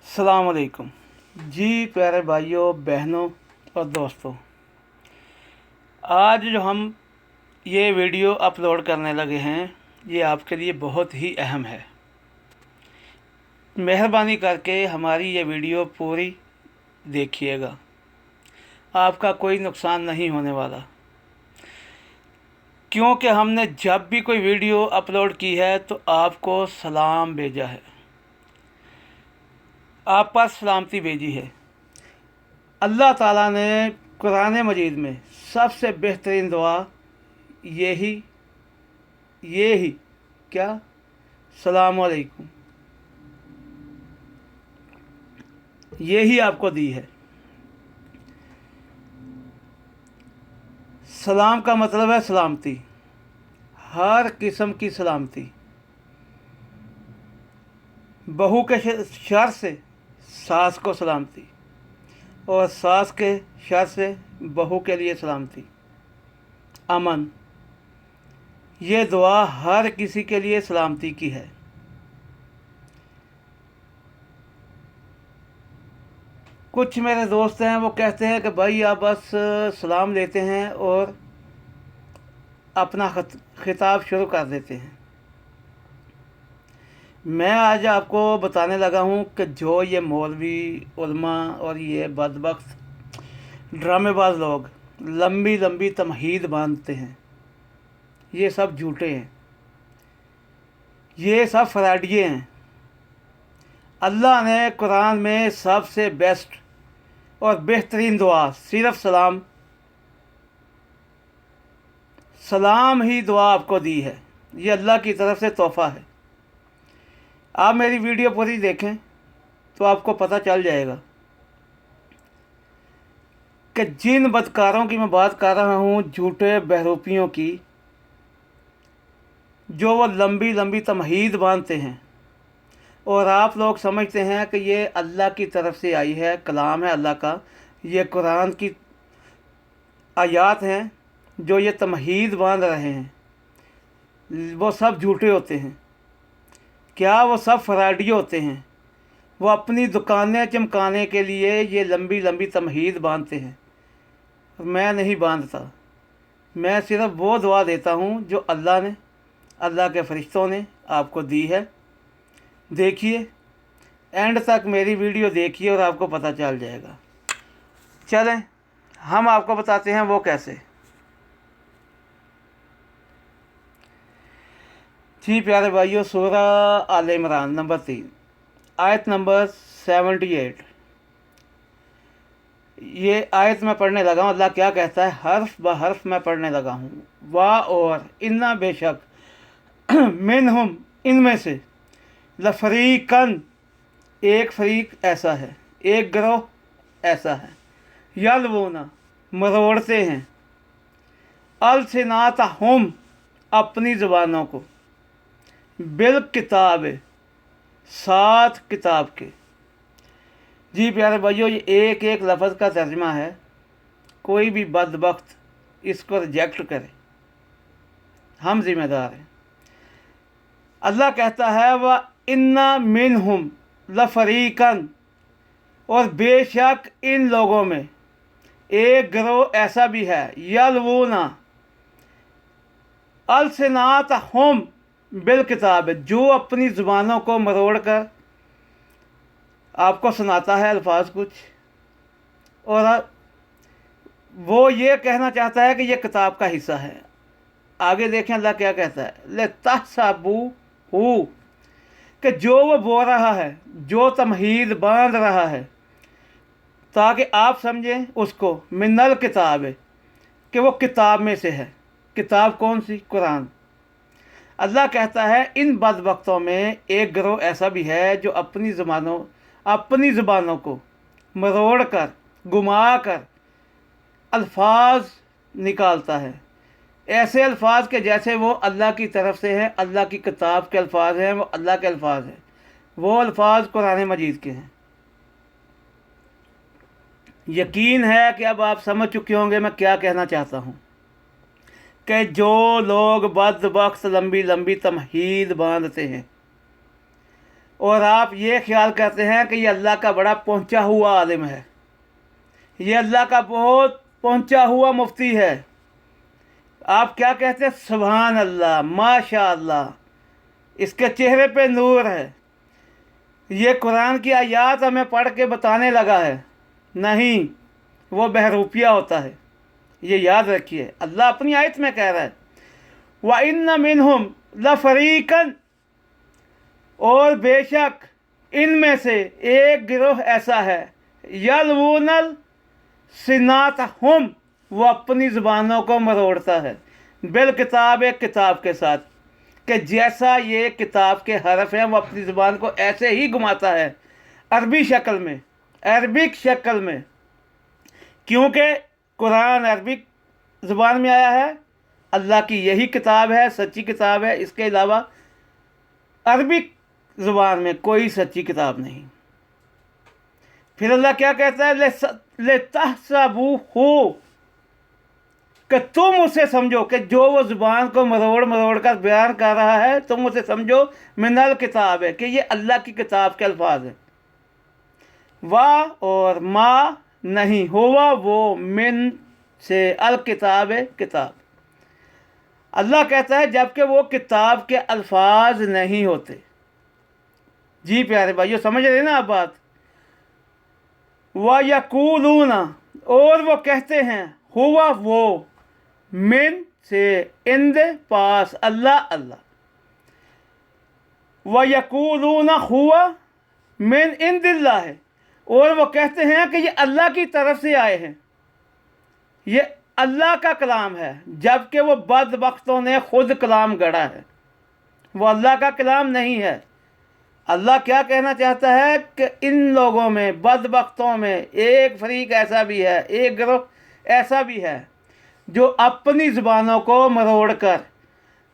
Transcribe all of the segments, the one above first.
अस्सलाम वालेकुम जी प्यारे भाइयों बहनों और दोस्तों। आज जो हम ये वीडियो अपलोड करने लगे हैं ये आपके लिए बहुत ही अहम है। मेहरबानी करके हमारी ये वीडियो पूरी देखिएगा, आपका कोई नुकसान नहीं होने वाला, क्योंकि हमने जब भी कोई वीडियो अपलोड की है तो आपको सलाम भेजा है, आप पर सलामती भेजी है। अल्लाह ताला ने कुरान मजीद में सबसे बेहतरीन दुआ यही क्या सलाम अलैकुम यही आपको दी है। सलाम का मतलब है सलामती, हर किस्म की सलामती। बहू के शर से सास को सलामती और सास के शर से बहू के लिए सलामती, अमन। ये दुआ हर किसी के लिए सलामती की है। कुछ मेरे दोस्त हैं वो कहते हैं कि भाई आप बस सलाम लेते हैं और अपना खिताब शुरू कर देते हैं। मैं आज आपको बताने लगा हूँ कि जो ये मौलवी उलमा और ये बदबख्त ड्रामेबाज लोग लंबी लंबी तमहीद बांधते हैं, ये सब झूठे हैं, ये सब फराडिये हैं। अल्लाह ने कुरान में सबसे बेस्ट और बेहतरीन दुआ सिर्फ सलाम ही दुआ आपको दी है। ये अल्लाह की तरफ से तोहफ़ा है। आप मेरी वीडियो पूरी देखें तो आपको पता चल जाएगा कि जिन बदकारों की मैं बात कर रहा हूँ, झूठे बहरूपियों की, जो वो लंबी लंबी तमहीद बांधते हैं और आप लोग समझते हैं कि ये अल्लाह की तरफ से आई है, कलाम है अल्लाह का, ये कुरान की आयात हैं, जो ये तमहीद बांध रहे हैं, वो सब झूठे होते हैं। क्या वो सब फराडी होते हैं? वो अपनी दुकानें चमकाने के लिए ये लंबी लंबी तमहीद बांधते हैं। मैं नहीं बांधता, मैं सिर्फ वो दुआ देता हूँ जो अल्लाह ने, अल्लाह के फरिश्तों ने आपको दी है। देखिए, एंड तक मेरी वीडियो देखिए और आपको पता चल जाएगा। चलें हम आपको बताते हैं वो कैसे। जी प्यारे भाइयों, सूरा आल इमरान नंबर 3 आयत नंबर 78, ये आयत मैं पढ़ने लगा हूँ। अल्लाह क्या कहता है, हर्फ ब हर्फ मैं पढ़ने लगा हूँ। वाह और इन्ना बेशक मिनहुम इनमें से लफरीकन एक फरीक ऐसा है, एक गिरोह ऐसा है, यलवूना मरोड़ते हैं, अलसिनातहुम अपनी ज़ुबानों को, बिल किताब साथ किताब के। जी प्यारे भाइयों, ये एक एक लफ्ज़ का तर्जमा है। कोई भी बदबख्त इसको रिजेक्ट करे, हम ज़िम्मेदार हैं। अल्लाह कहता है व इन्ना मिनहुम लफरीकन, और बेशक इन लोगों में एक गिरोह ऐसा भी है, यलवूना अलसिनातहुम बिल किताब, जो अपनी ज़ुबानों को मरोड़ कर आपको सुनाता है अल्फाज कुछ, और वो ये कहना चाहता है कि ये किताब का हिस्सा है। आगे देखें अल्लाह क्या कहता है, ले तहसाबू हु, कि जो वो बोल रहा है, जो तमहीद बांध रहा है, ताकि आप समझें उसको मिनल किताब है, कि वो किताब में से है। किताब कौन सी? कुरान। अल्लाह कहता है इन बदबख्तों में एक गिरोह ऐसा भी है जो अपनी ज़ुबानों को मरोड़ कर, घुमा कर अल्फाज निकालता है, ऐसे अल्फाज के जैसे वो अल्लाह की तरफ से हैं, अल्लाह की किताब के अल्फाज हैं, वो अल्लाह के अल्फाज हैं, वो अल्फाज कुरान मजीद के हैं। यकीन है कि अब आप समझ चुके होंगे मैं क्या कहना चाहता हूँ, कि जो लोग बदबख्त लंबी लंबी तमहीद बांधते हैं, اور آپ یہ خیال کرتے ہیں کہ یہ اللہ کا بڑا پہنچا ہوا عالم ہے، یہ اللہ کا بہت پہنچا ہوا مفتی ہے، آپ کیا کہتے ہیں؟ سبحان اللہ، ماشاء اللہ، اس کے چہرے پہ نور ہے، یہ قرآن کی آیات ہمیں پڑھ کے بتانے لگا ہے۔ نہیں، وہ بہروپیہ ہوتا ہے، یہ یاد رکھیے۔ اللہ اپنی آیت میں کہہ رہا ہے وَإِنَّ مِنْهُمْ لَفَرِيقًا، اور بے شک ان میں سے ایک گروہ ایسا ہے یلوون السناتہم، وہ اپنی زبانوں کو مروڑتا ہے، بالکتاب، ایک کتاب کے ساتھ، کہ جیسا یہ کتاب کے حرف ہیں وہ اپنی زبان کو ایسے ہی گھماتا ہے، عربی شکل میں، عربک شکل میں، کیونکہ قرآن عربک زبان میں آیا ہے، اللہ کی یہی کتاب ہے، سچی کتاب ہے، اس کے علاوہ عربک زبان میں کوئی سچی کتاب نہیں۔ پھر اللہ کیا کہتا ہے؟ لِتَحْسَبُوهُ، کہ تم اسے سمجھو، کہ جو وہ زبان کو مروڑ مروڑ کر بیان کر رہا ہے تم اسے سمجھو من الکتاب ہے، کہ یہ اللہ کی کتاب کے الفاظ ہیں۔ وا اور ما نہیں، ہوا وہ، من سے، الکتاب کتاب۔ اللہ کہتا ہے جبکہ وہ کتاب کے الفاظ نہیں ہوتے۔ جی پیارے بھائیو، سمجھ رہے نا آپ بات؟ وَيَقُولُونَ، اور وہ کہتے ہیں، ہوا وہ، من سے، ان دے، پاس، اللہ اللہ۔ وَيَقُولُونَ ہوا من عند اللہ، اور وہ کہتے ہیں کہ یہ اللہ کی طرف سے آئے ہیں، یہ اللہ کا کلام ہے، جبکہ وہ بدبختوں نے خود کلام گڑھا ہے، وہ اللہ کا کلام نہیں ہے۔ اللہ کیا کہنا چاہتا ہے کہ ان لوگوں میں، بدبختوں میں، ایک فریق ایسا بھی ہے، ایک گروہ ایسا بھی ہے جو اپنی زبانوں کو مروڑ کر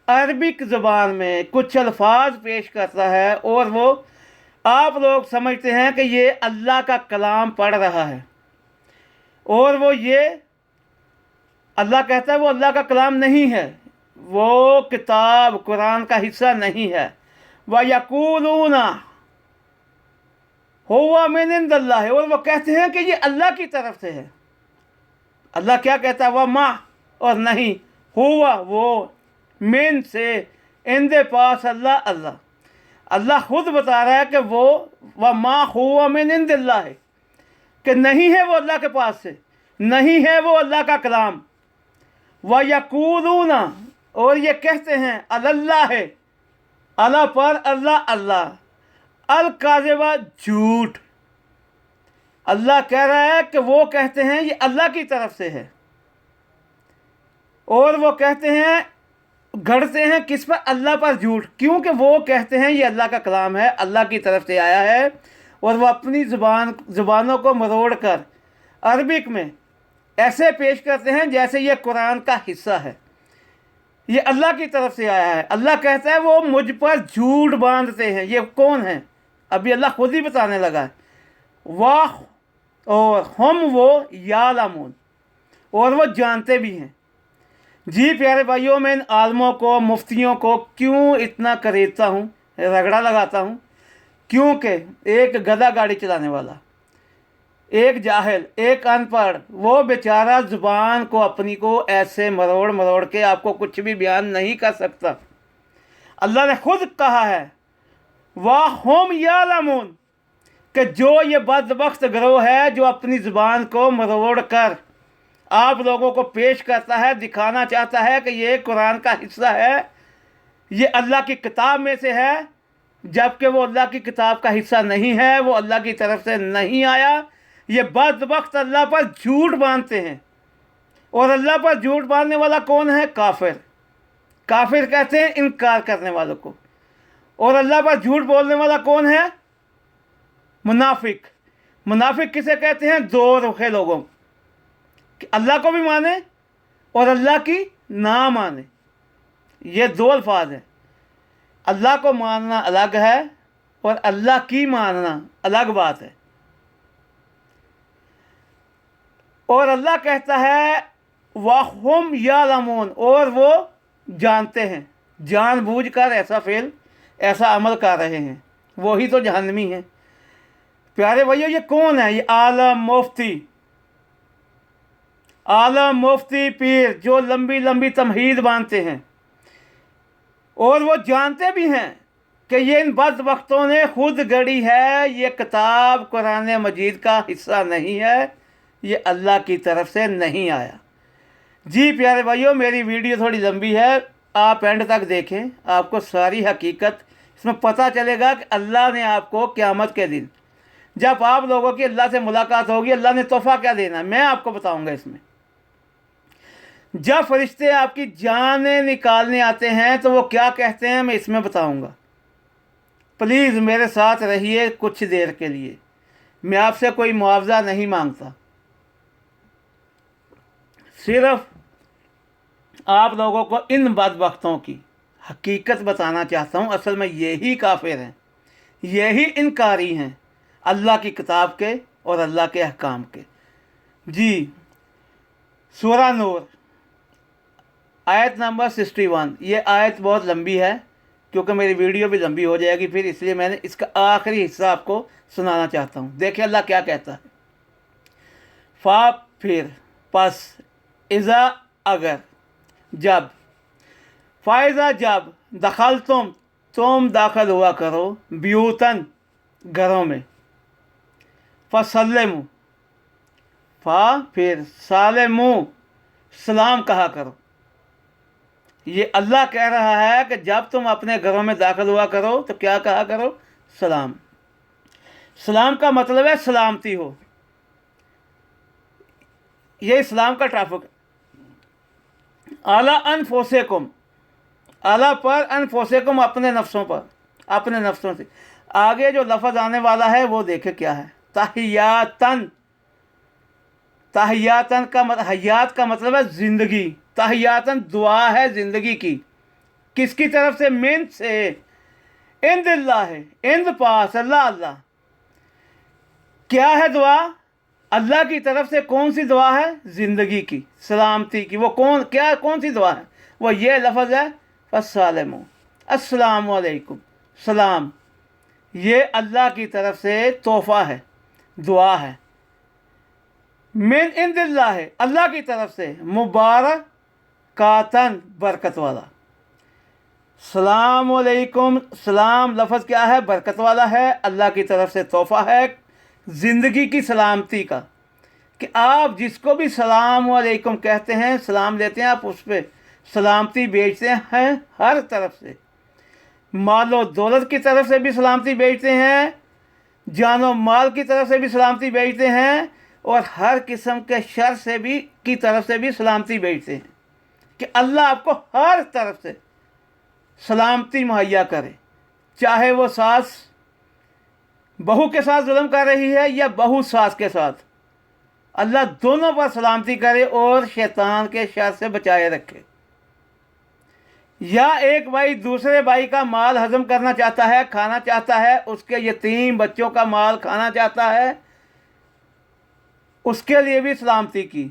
عربک زبان میں کچھ الفاظ پیش کرتا ہے، اور وہ آپ لوگ سمجھتے ہیں کہ یہ اللہ کا کلام پڑھ رہا ہے، اور وہ یہ اللہ کہتا ہے وہ اللہ کا کلام نہیں ہے، وہ کتاب قرآن کا حصہ نہیں ہے۔ وَيَقُولُونَ هُوَ مِنْ عِنْدِ اللَّهِ، اور وہ کہتے ہیں کہ یہ اللہ کی طرف سے ہے۔ اللہ کیا کہتا ہے؟ وَمَا، اور نہیں، ہوا وہ، من سے، ان دے، پاس، اللہ اللہ۔ اللہ خود بتا رہا ہے کہ وہ وَمَا هُوَ مِنْ عِنْدِ اللَّهِ، کہ نہیں ہے وہ اللہ کے پاس سے، نہیں ہے وہ اللہ کا کلام۔ وَيَقُولُونَ، اور یہ کہتے ہیں، عَلَى اللَّهِ، اللہ پر، اللہ اللہ، الکاذبہ، جھوٹ۔ اللہ کہہ رہا ہے کہ وہ کہتے ہیں یہ اللہ کی طرف سے ہے، اور وہ کہتے ہیں، گھڑتے ہیں کس پر؟ اللہ پر جھوٹ، کیونکہ وہ کہتے ہیں یہ اللہ کا کلام ہے، اللہ کی طرف سے آیا ہے، اور وہ اپنی زبانوں کو مروڑ کر عربک میں ایسے پیش کرتے ہیں جیسے یہ قرآن کا حصہ ہے، یہ اللہ کی طرف سے آیا ہے۔ اللہ کہتا ہے وہ مجھ پر جھوٹ باندھتے ہیں۔ یہ کون ہیں؟ ابھی اللہ خود ہی بتانے لگا ہے۔ واہ، اور ہم وہ، یعلمون، اور وہ جانتے بھی ہیں۔ جی پیارے بھائیوں، میں ان عالموں کو، مفتیوں کو کیوں اتنا کریدتا ہوں، رگڑا لگاتا ہوں؟ کیونکہ ایک گدھا گاڑی چلانے والا، ایک جاہل، ایک ان پڑھ، وہ بیچارہ زبان کو اپنی کو ایسے مروڑ مروڑ کے آپ کو کچھ بھی بیان نہیں کر سکتا۔ اللہ نے خود کہا ہے وَهُمْ يَعْلَمُونَ، کہ جو یہ بدبخت گروہ ہے جو اپنی زبان کو مروڑ کر آپ لوگوں کو پیش کرتا ہے، دکھانا چاہتا ہے کہ یہ قرآن کا حصہ ہے، یہ اللہ کی کتاب میں سے ہے، جبکہ وہ اللہ کی کتاب کا حصہ نہیں ہے، وہ اللہ کی طرف سے نہیں آیا۔ یہ بدبخت اللہ پر جھوٹ باندھتے ہیں، اور اللہ پر جھوٹ باندھنے والا کون ہے؟ کافر۔ کافر کہتے ہیں انکار کرنے والوں کو، اور اللہ پر جھوٹ بولنے والا کون ہے؟ منافق۔ منافق کسے کہتے ہیں؟ دو رخے لوگوں، کہ اللہ کو بھی مانے اور اللہ کی نہ مانے۔ یہ دو الفاظ ہیں، اللہ کو ماننا الگ ہے اور اللہ کی ماننا الگ بات ہے۔ اور اللہ کہتا ہے وَهُمْ يَعْلَمُونَ، اور وہ جانتے ہیں، جان بوجھ کر ایسا فعل، ایسا عمل کر رہے ہیں، वही तो जहन्नमी है। प्यारे भैया ये कौन है? ये आलम मुफ्ती पीर, जो लंबी लंबी तमहीद बांधते हैं और वो जानते भी हैं कि ये इन बदबख्तों ने खुद गढ़ी है, ये किताब कुरान मजीद का हिस्सा नहीं है, ये अल्लाह की तरफ से नहीं आया। जी प्यारे भाइयों, मेरी वीडियो थोड़ी लंबी है, आप एंड तक देखें, आपको सारी हकीकत इसमें पता चलेगा कि अल्लाह ने आपको क़यामत के दिन जब आप लोगों की अल्लाह से मुलाकात होगी, अल्लाह ने तोहफ़ा क्या देना है, मैं आपको बताऊंगा। इसमें जब फरिश्ते आपकी जानें निकालने आते हैं तो वो क्या कहते हैं, मैं इसमें बताऊंगा। प्लीज़ मेरे साथ रहिए कुछ देर के लिए, मैं आपसे कोई मुआवजा नहीं मांगता, सिर्फ आप लोगों को इन बदबख्तों की हकीकत बताना चाहता हूँ। असल में यही काफिर हैं, यही इनकारी हैं अल्लाह की किताब के और अल्लाह के अहकाम के। जी, सूरह नूर आयत नंबर 61। ये आयत बहुत लंबी है क्योंकि मेरी वीडियो भी लंबी हो जाएगी फिर, इसलिए मैंने इसका आखिरी हिस्सा आपको सुनाना चाहता हूँ। देखिए अल्लाह क्या कहता है। फा फिर, पस, इज़ा अगर, जब, फ़ाइज़ा जब, दखल तुम दाखिल हुआ करो, ब्यूतन घरों में, फ़सल्लिमु, फ़ा फिर सालिमु, सलाम कहा करो। ये अल्लाह कह रहा है कि जब तुम अपने घरों में दाखिल हुआ करो तो क्या कहा करो? सलाम। सलाम का मतलब है सलामती हो, ये इस्लाम का टॉपिक। आला अनफुसिकुम, आला पर, अनफुसिकुम अपने नफ्सों पर, अपने नफ्सों से। आगे जो लफ्ज़ आने वाला है वो देखे क्या है। तहियातन, तहियातन का मतलब, हयात का मतलब है ज़िंदगी। तहियातन दुआ है ज़िंदगी की, किसकी तरफ से? मिन से, इंदिल्लाह है, इंद पास, अल्लाह अल्लाह। क्या है दुआ? अल्लाह की तरफ से। कौन सी दुआ है? ज़िंदगी की, सलामती की। वो कौन सी दुआ है? वो ये लफ्ज़ है अस्सलामु, अस्सलामु अलैकुम, सलाम। ये अल्लाह की तरफ से तोहफ़ा है, दुआ है। मिन इंदिल्लाह है, अल्लाह की तरफ से, मुबारक कातन, बरकत वाला। सलाम अलैकुम, सलाम लफ्ज़ क्या है? बरकत वाला है, अल्लाह की तरफ से तोहफ़ा है ज़िंदगी की सलामती का। कि आप जिसको भी सलाम अलैकुम कहते हैं, सलाम लेते हैं, आप उस पर सलामती बेचते हैं हर तरफ से। मालो दौलत की तरफ से भी सलामती बेचते हैं, जानो माल की तरफ से भी सलामती बेचते हैं, और हर किस्म के शर से भी की तरफ से भी सलामती बेचते हैं कि अल्लाह आपको हर तरफ से सलामती मुहैया करे। चाहे वो सास बहू के साथ जुल्म कर रही है या बहू सास के साथ, अल्लाह दोनों पर सलामती करे और शैतान के शर से बचाए रखे। या एक भाई दूसरे भाई का माल हजम करना चाहता है, खाना चाहता है, उसके यतीम बच्चों का माल खाना चाहता है, उसके लिए भी सलामती की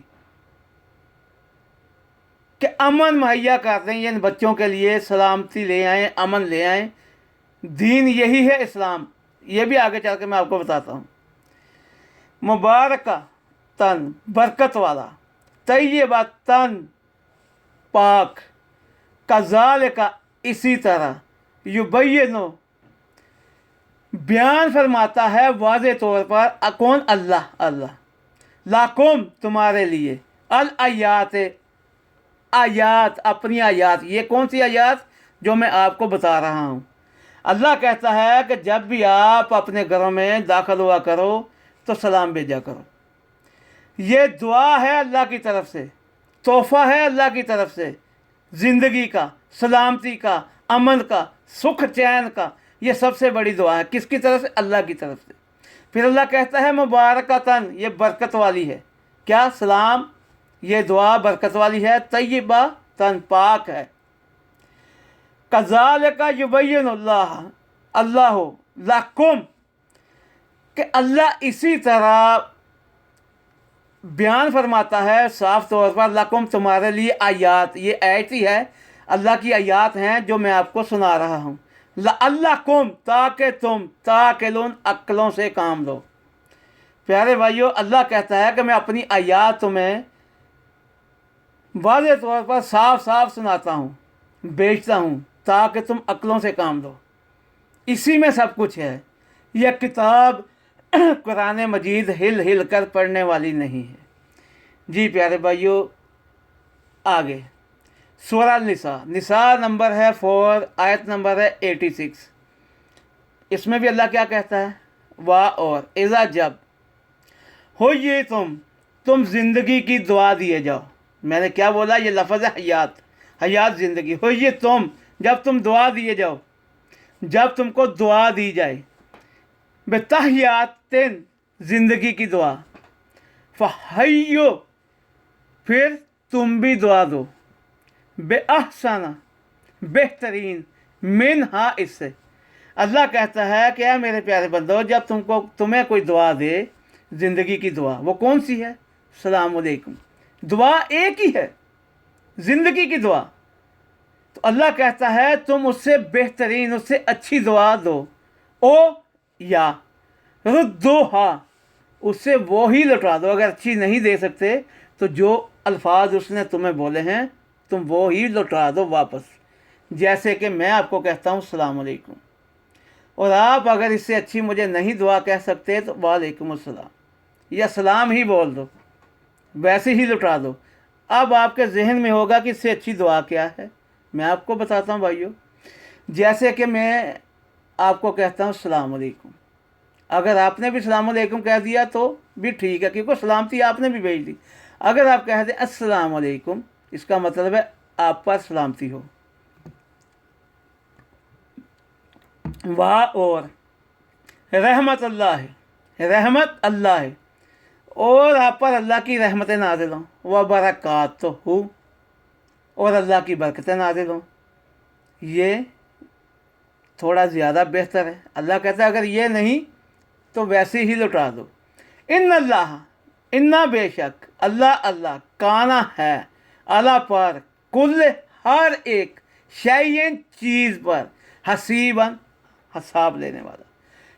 कि अमन मुहैया कर दें, इन बच्चों के लिए सलामती ले आएँ, अमन ले आएँ। दीन यही है इस्लाम, ये भी आगे चल के मैं आपको बताता हूँ। मुबारक तन, बरकत वाला, तय्यबा तन, पाक, कज़ाल का, इसी तरह, युबय्यिनु, बयान फरमाता है वाज़े तौर पर, कौन? अल्लाह, अल्लाह, लाकुम, तुम्हारे लिए, अल आयात, आयात, अपनी आयात। ये कौन सी आयात? जो मैं आपको बता रहा हूँ। अल्लाह कहता है कि जब भी आप अपने घरों में दाखिल हुआ करो तो सलाम भेजा करो। ये दुआ है अल्लाह की तरफ से, तोहफ़ा है अल्लाह की तरफ से, ज़िंदगी का, सलामती का, अमन का, सुख चैन का। ये सबसे बड़ी दुआ है। किसकी तरफ से? अल्लाह की तरफ से। फिर अल्लाह कहता है मुबारकतन, ये बरकत वाली है। क्या? सलाम, ये दुआ बरकत वाली है। तय्यबा तन, पाक है। कज़ालिका युबय्यिनुल्लाह, अल्लाह लकुम, कि अल्लाह इसी तरह बयान फरमाता है साफ़ तौर पर, लकुम, तुम्हारे लिए आयात। ये आयत ही है, अल्लाह की आयात हैं जो मैं आपको सुना रहा हूँ। लअल्लकुम, ताकि तुम ताकिलून, अक्लों से काम लो। प्यारे भाइयों, अल्लाह कहता है कि मैं अपनी आयात तुम्हें वाज़ेह तौर पर साफ साफ सुनाता हूँ, बेचता हूँ, ताकि तुम अक्लों से काम लो। इसी में सब कुछ है। यह किताब कुरान मजीद हिल हिल कर पढ़ने वाली नहीं है। जी प्यारे भाइयों, आगे सूरह निसा, निसा नंबर है 4, आयत नंबर है 86। इसमें भी अल्लाह क्या कहता है? वाह, और इज़ा, जब हो ये तुम ज़िंदगी की दुआ दिए जाओ। मैंने क्या बोला? ये लफ्ज़ है हयात, हयात ज़िंदगी। हो ये जब तुम दुआ दिए जाओ, जब तुमको दुआ दी जाए, बेतहियातिन, ज़िंदगी की दुआ, फ़हय्यो, फिर तुम भी दुआ दो, बेअहसना, बेहतरीन, मिनहा, इससे। अल्लाह कहता है कि यार मेरे प्यारे बंदो, जब तुम्हें कोई दुआ दे, ज़िंदगी की दुआ, वो कौन सी है? सलाम अलैकुम। दुआ एक ही है, ज़िंदगी की दुआ। तो अल्लाह कहता है तुम उससे बेहतरीन, उससे अच्छी दुआ दो। ओ या रुद्दोहा, उससे वो ही लौटा दो। अगर अच्छी नहीं दे सकते तो जो अल्फाज उसने तुम्हें बोले हैं तुम वो ही लौटा दो वापस। जैसे कि मैं आपको कहता हूँ सलाम अलैकुम, और आप अगर इससे अच्छी मुझे नहीं दुआ कह सकते तो वालेकुम अस्सलाम या सलाम ही बोल दो, वैसे ही लौटा दो। अब आपके जहन में होगा कि इससे अच्छी दुआ क्या है। मैं आपको बताता हूँ भाइयों, जैसे कि मैं आपको कहता हूँ सलाम अलैकुम, अगर आपने भी सलाम अलैकुम कह दिया तो भी ठीक है, क्योंकि सलामती आपने भी भेज दी। अगर आप कह दें अस्सलाम अलैकुम, इसका मतलब है आप पर सलामती हो। वाह, और रहमत अल्लाह है, रहमत अल्लाह है, और आप पर अल्लाह की रहमतें नाज़िल हों। व बरकातहू, और अल्लाह की बरकतें नाज़िल हों। ये थोड़ा ज़्यादा बेहतर है। अल्लाह कहता है अगर ये नहीं तो वैसे ही लौटा दो। इन अल्लाह, इन्ना, बेशक, अल्लाह, अल्लाह, काना है, अला पर, कुल, हर एक, शैयन, चीज़ पर, हसीबन, हिसाब लेने वाला,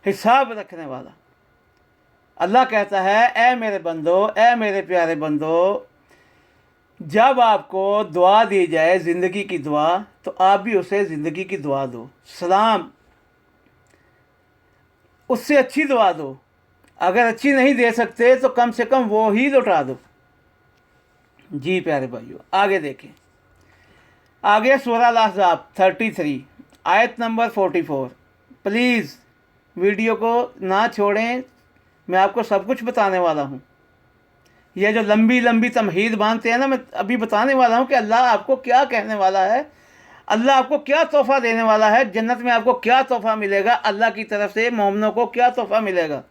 हिसाब रखने वाला। अल्लाह कहता है ए मेरे बंदो, ए मेरे प्यारे बंदो, जब आपको दुआ दी जाए ज़िंदगी की दुआ, तो आप भी उसे ज़िंदगी की दुआ दो, सलाम, उससे अच्छी दुआ दो। अगर अच्छी नहीं दे सकते तो कम से कम वो ही लौटा दो। जी प्यारे भाइयों, आगे देखें। आगे सूरह अल-अहज़ाब 33, आयत नंबर 44। प्लीज़ वीडियो को ना छोड़ें, मैं आपको सब कुछ बताने वाला हूँ। यह जो लंबी लंबी तमहीद बांधते हैं ना, मैं अभी बताने वाला हूँ कि अल्लाह आपको क्या कहने वाला है, अल्लाह आपको क्या तोहफ़ा देने वाला है, जन्नत में आपको क्या तोहफ़ा मिलेगा, अल्लाह की तरफ से मोमिनों को क्या तोहफ़ा मिलेगा।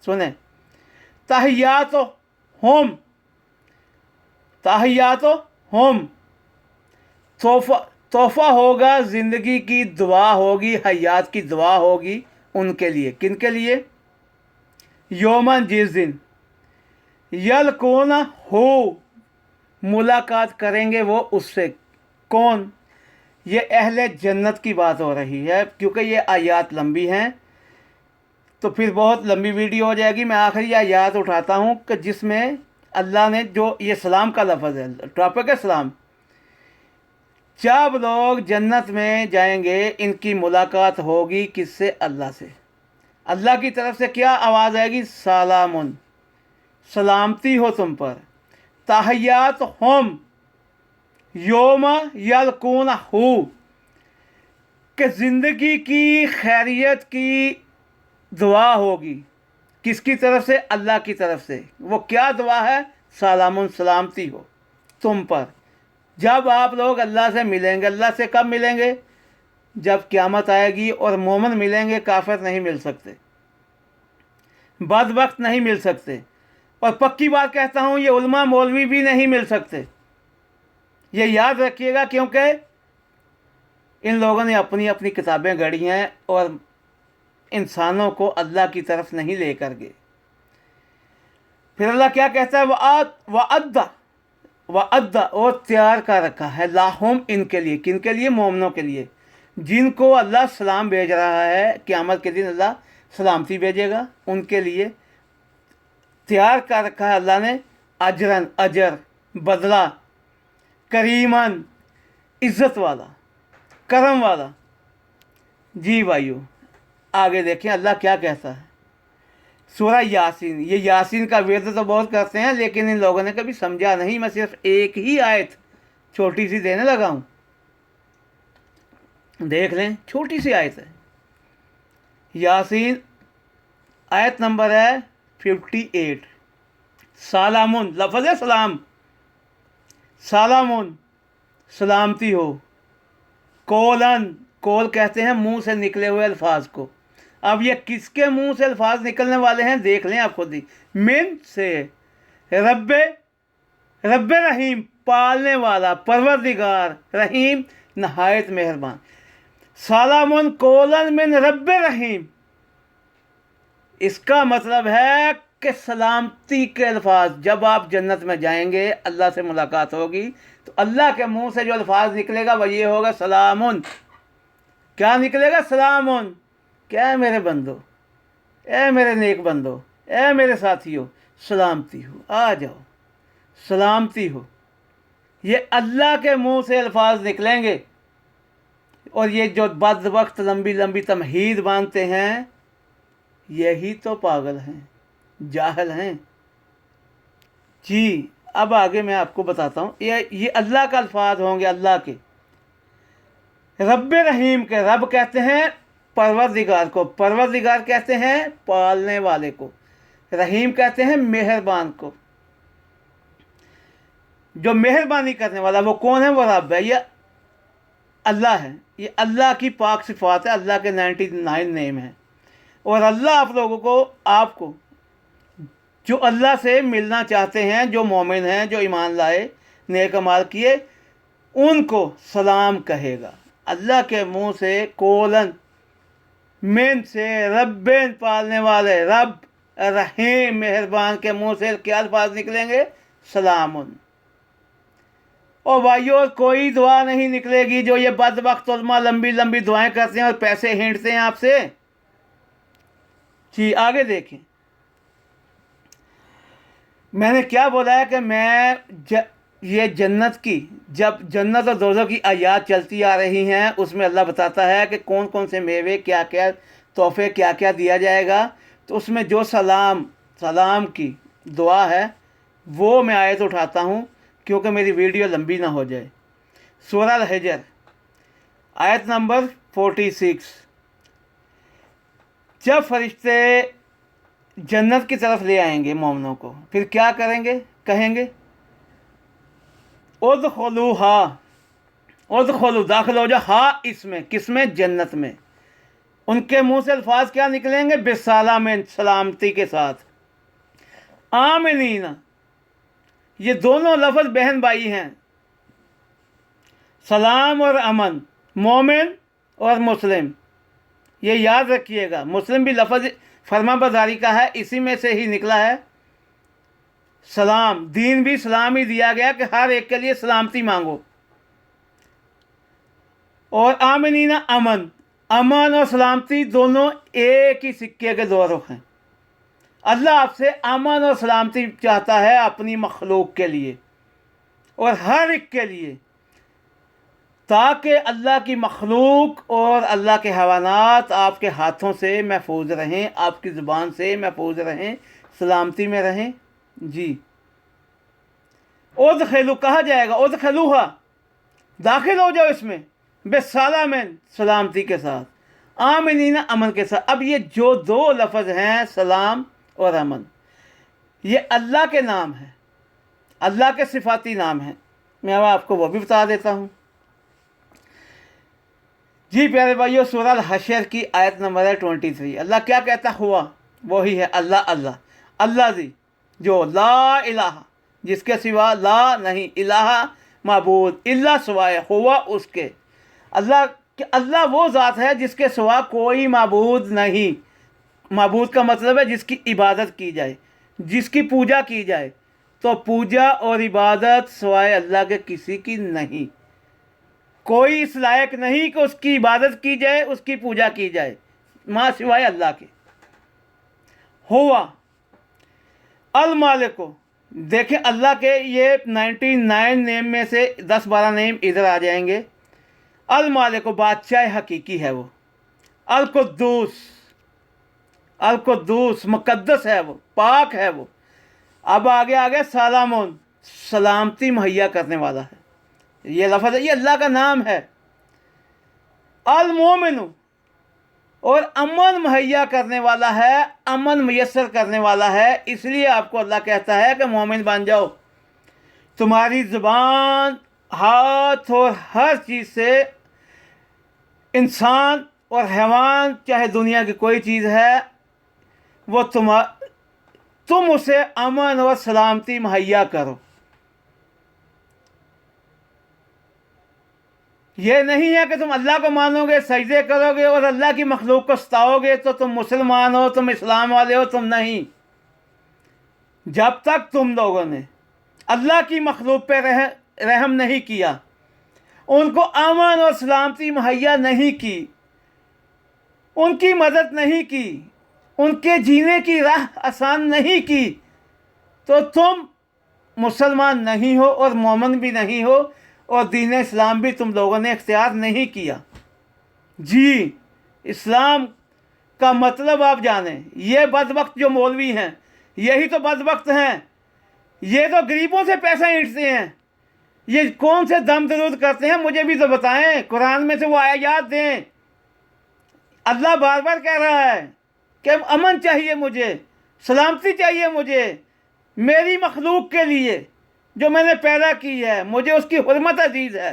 सुने, तहियात होम, तहियात होम, तोहफ़ा होगा, ज़िंदगी की दुआ होगी, हयात की दुआ होगी उनके लिए। किन के लिए? यौमन, जिस दिन, यलकोना हो, मुलाकात करेंगे वो उससे। कौन? ये अहले जन्नत की बात हो रही है। क्योंकि ये आयात लंबी हैं तो फिर बहुत लंबी वीडियो हो जाएगी। मैं आखिरी आयात उठाता हूँ कि जिसमें अल्लाह ने जो ये सलाम का लफ्ज़ है, टॉपिक है सलाम। जब लोग जन्नत में जाएंगे इनकी मुलाकात होगी किससे? अल्लाह से। अल्लाह की तरफ से क्या आवाज़ आएगी? सलामुन, सलामती हो तुम पर। तहियात हम योम यलकून हु, कि ज़िंदगी की खैरियत की दुआ होगी। किसकी तरफ से? अल्लाह की तरफ से। वो क्या दुआ है? सलामुन, सलामती हो तुम पर। जब आप लोग अल्लाह से मिलेंगे, अल्लाह से कब मिलेंगे? जब क़यामत आएगी और मोमिन मिलेंगे, काफिर नहीं मिल सकते, बदबख्त नहीं मिल सकते। और पक्की बात कहता हूँ, ये उलमा मौलवी भी नहीं मिल सकते। ये याद रखिएगा, क्योंकि इन लोगों ने अपनी अपनी किताबें गढ़ी हैं और इंसानों को अल्लाह की तरफ नहीं लेकर गए। फिर अल्लाह क्या कहता है? वअद्दा, और तैयार कर रखा है, लाहुम, इनके लिए। किन के लिए? मोमिनों के लिए। जिनको अल्लाह सलाम भेज रहा है, क़यामत के दिन अल्लाह सलामती भेजेगा, उनके लिए तैयार कर रखा है अल्लाह ने अजरन, अजर, बदला, करीमन, इज़्ज़त वाला, करम वाला। जी भाइयों, आगे देखें अल्लाह क्या कहता है। सूरह यासीन, ये यासीन का विर्द तो बहुत करते हैं, लेकिन इन लोगों ने कभी समझा नहीं। मैं सिर्फ एक ही आयत छोटी सी देने लगा हूँ, देख लें, छोटी सी आयत है। यासीन आयत नंबर है 58। सालामुन, लफ्ज़ है सलाम, सालामुन सलामती हो, कोलन, कोल कहते हैं मुंह से निकले हुए अल्फाज को। अब ये किसके मुंह से अल्फाज निकलने वाले हैं देख लें आप खुद ही। मिन से, रब्बे, रब्बे रहीम, पालने वाला, परवरदिगार, रहीम नहायत मेहरबान। सालामुन कोलन मिन रब्बे रहीम, इसका मतलब है कि सलामती के अल्फाज। जब आप जन्नत में जाएंगे, अल्लाह से मुलाकात होगी, तो अल्लाह के मुंह से जो अल्फाज निकलेगा वह ये होगा सलामुन। क्या निकलेगा? सलामुन। क्या है मेरे बंदो, ए मेरे नेक बंदो, ए मेरे साथियों, सलामती हो, आ जाओ, सलामती हो। ये अल्लाह के मुंह से अल्फाज निकलेंगे। और ये जो बद वक्त लंबी लंबी तमहीद बांधते हैं, यही तो पागल हैं, जाहल हैं। जी, अब आगे मैं आपको बताता हूँ। ये अल्लाह का अल्फाज होंगे, अल्लाह के। रब्ब रहीम के, रब कहते हैं परवरदिगार को, परवरदिगार कहते हैं पालने वाले को, रहीम कहते हैं मेहरबान को। जो मेहरबानी करने वाला वो कौन है? वो रब है, ये अल्लाह है। ये अल्लाह की पाक सिफात है, अल्लाह के 99 नेम हैं। और अल्लाह आप लोगों को, आपको, जो अल्लाह से मिलना चाहते हैं, जो मोमिन हैं, जो ईमान लाए, नेक अमाल किए, उनको सलाम कहेगा। अल्लाह के मुंह से कोलन मिन से, रब्बेन पालने वाले, रब, रहीम मेहरबान के मुंह से क्या अल्फाज निकलेंगे? सलामुन। और भाइयों, कोई दुआ नहीं निकलेगी जो ये बदबख्त उलमा लंबी लंबी दुआएं करते हैं और पैसे हिंटते हैं आपसे। जी, आगे देखें। मैंने क्या बोला है कि ये जन्नत की, जब जन्नत और दोज़ख की आयात चलती आ रही हैं, उसमें अल्लाह बताता है कि कौन कौन से मेवे, क्या क्या तोहफे, क्या क्या दिया जाएगा। तो उसमें जो सलाम की दुआ है, वो मैं आयत उठाता हूँ क्योंकि मेरी वीडियो लंबी ना हो जाए। सूरह अल-हिज्र आयत नंबर 46। जब फरिश्ते जन्नत की तरफ ले आएंगे मोमिनों को, फिर क्या करेंगे? कहेंगे उदखुलूहा, उदखुलू, दाखिल हो जाओ, हा इसमें, किसमें? जन्नत में। उनके मुंह से अल्फाज क्या निकलेंगे? बिस्सलामिन, सलामती के साथ। आमिनीना, ये दोनों लफ्ज़ बहन भाई हैं, सलाम और अमन, मोमिन और मुस्लिम। ये याद रखिएगा, मुस्लिम भी लफ्ज़ फर्माबरदारी का है, इसी में से ही निकला है सलाम। दीन भी सलाम ही दिया गया कि हर एक के लिए सलामती मांगो। और आमिनीना, अमन, अमन और सलामती दोनों एक ही सिक्के के दो रुख हैं। अल्लाह आपसे अमन और सलामती चाहता है अपनी मखलूक के लिए और हर एक के लिए, ताकि अल्लाह की मखलूक और अल्लाह के हवानात आपके हाथों से महफूज रहें, आपकी ज़ुबान से महफूज रहें, सलामती में रहें। जी, उदखिलू कहा जाएगा, उदखिलूहा, दाखिल हो जाओ इसमें, बिस्सलामिन, सलामती के साथ, आमिनीना, अमन के साथ। अब ये जो दो लफ्ज़ हैं, सलाम और अमन, ये अल्लाह के नाम हैं, अल्लाह के सिफाती नाम हैं। मैं अब आपको वो भी बता देता हूँ। जी प्यारे भाइयों, सूरह अल-हशर की आयत नंबर है 23। अल्लाह क्या कहता हुआ? वही है अल्लाह, अल्लाह, अल्लाह जी, जो ला इलाहा, जिसके सिवा ला नहीं, इलाहा माबूद, इल्ला सिवाय, हुआ उसके। अल्लाह वो ज़ात है जिसके सिवा कोई माबूद नहीं। माबूद का मतलब है जिसकी इबादत की जाए, जिसकी पूजा की जाए। तो पूजा और इबादत सिवाय अल्लाह के किसी की नहीं। کوئی اس لائق نہیں کہ اس کی عبادت کی جائے، اس کی پوجا کی جائے ماں سوائے اللہ کے۔ ہوا المالک، دیکھیں اللہ کے یہ 99 نیم میں سے 10-12 نیم ادھر آ جائیں گے۔ المالک، بادشاہ حقیقی ہے وہ۔ القدوس، القدوس مقدس ہے وہ، پاک ہے وہ۔ اب آگے سلامون، سلامتی مہیا کرنے والا ہے۔ یہ لفظ ہے، یہ اللہ کا نام ہے۔ المومن، اور امن مہیا کرنے والا ہے، امن میسر کرنے والا ہے۔ اس لیے آپ کو اللہ کہتا ہے کہ مومن بن جاؤ۔ تمہاری زبان، ہاتھ اور ہر چیز سے، انسان اور حیوان، چاہے دنیا کی کوئی چیز ہے، وہ تم اسے امن اور سلامتی مہیا کرو۔ یہ نہیں ہے کہ تم اللہ کو مانو گے، سجدے کرو گے اور اللہ کی مخلوق کو ستاؤ گے تو تم مسلمان ہو، تم اسلام والے ہو، تم نہیں۔ جب تک تم لوگوں نے اللہ کی مخلوق پہ رحم نہیں کیا، ان کو امن اور سلامتی مہیا نہیں کی، ان کی مدد نہیں کی، ان کے جینے کی راہ آسان نہیں کی، تو تم مسلمان نہیں ہو اور مومن بھی نہیں ہو، اور دین اسلام بھی تم لوگوں نے اختیار نہیں کیا۔ جی، اسلام کا مطلب آپ جانیں۔ یہ بدبخت جو مولوی ہیں، یہی تو بدبخت ہیں۔ یہ تو غریبوں سے پیسہ اینٹتے ہیں۔ یہ کون سے دم درود کرتے ہیں، مجھے بھی تو بتائیں۔ قرآن میں سے وہ آیات دیں۔ اللہ بار بار کہہ رہا ہے کہ امن چاہیے مجھے، سلامتی چاہیے مجھے، میری مخلوق کے لیے جو میں نے پیدا کی ہے، مجھے اس کی حرمت عزیز ہے۔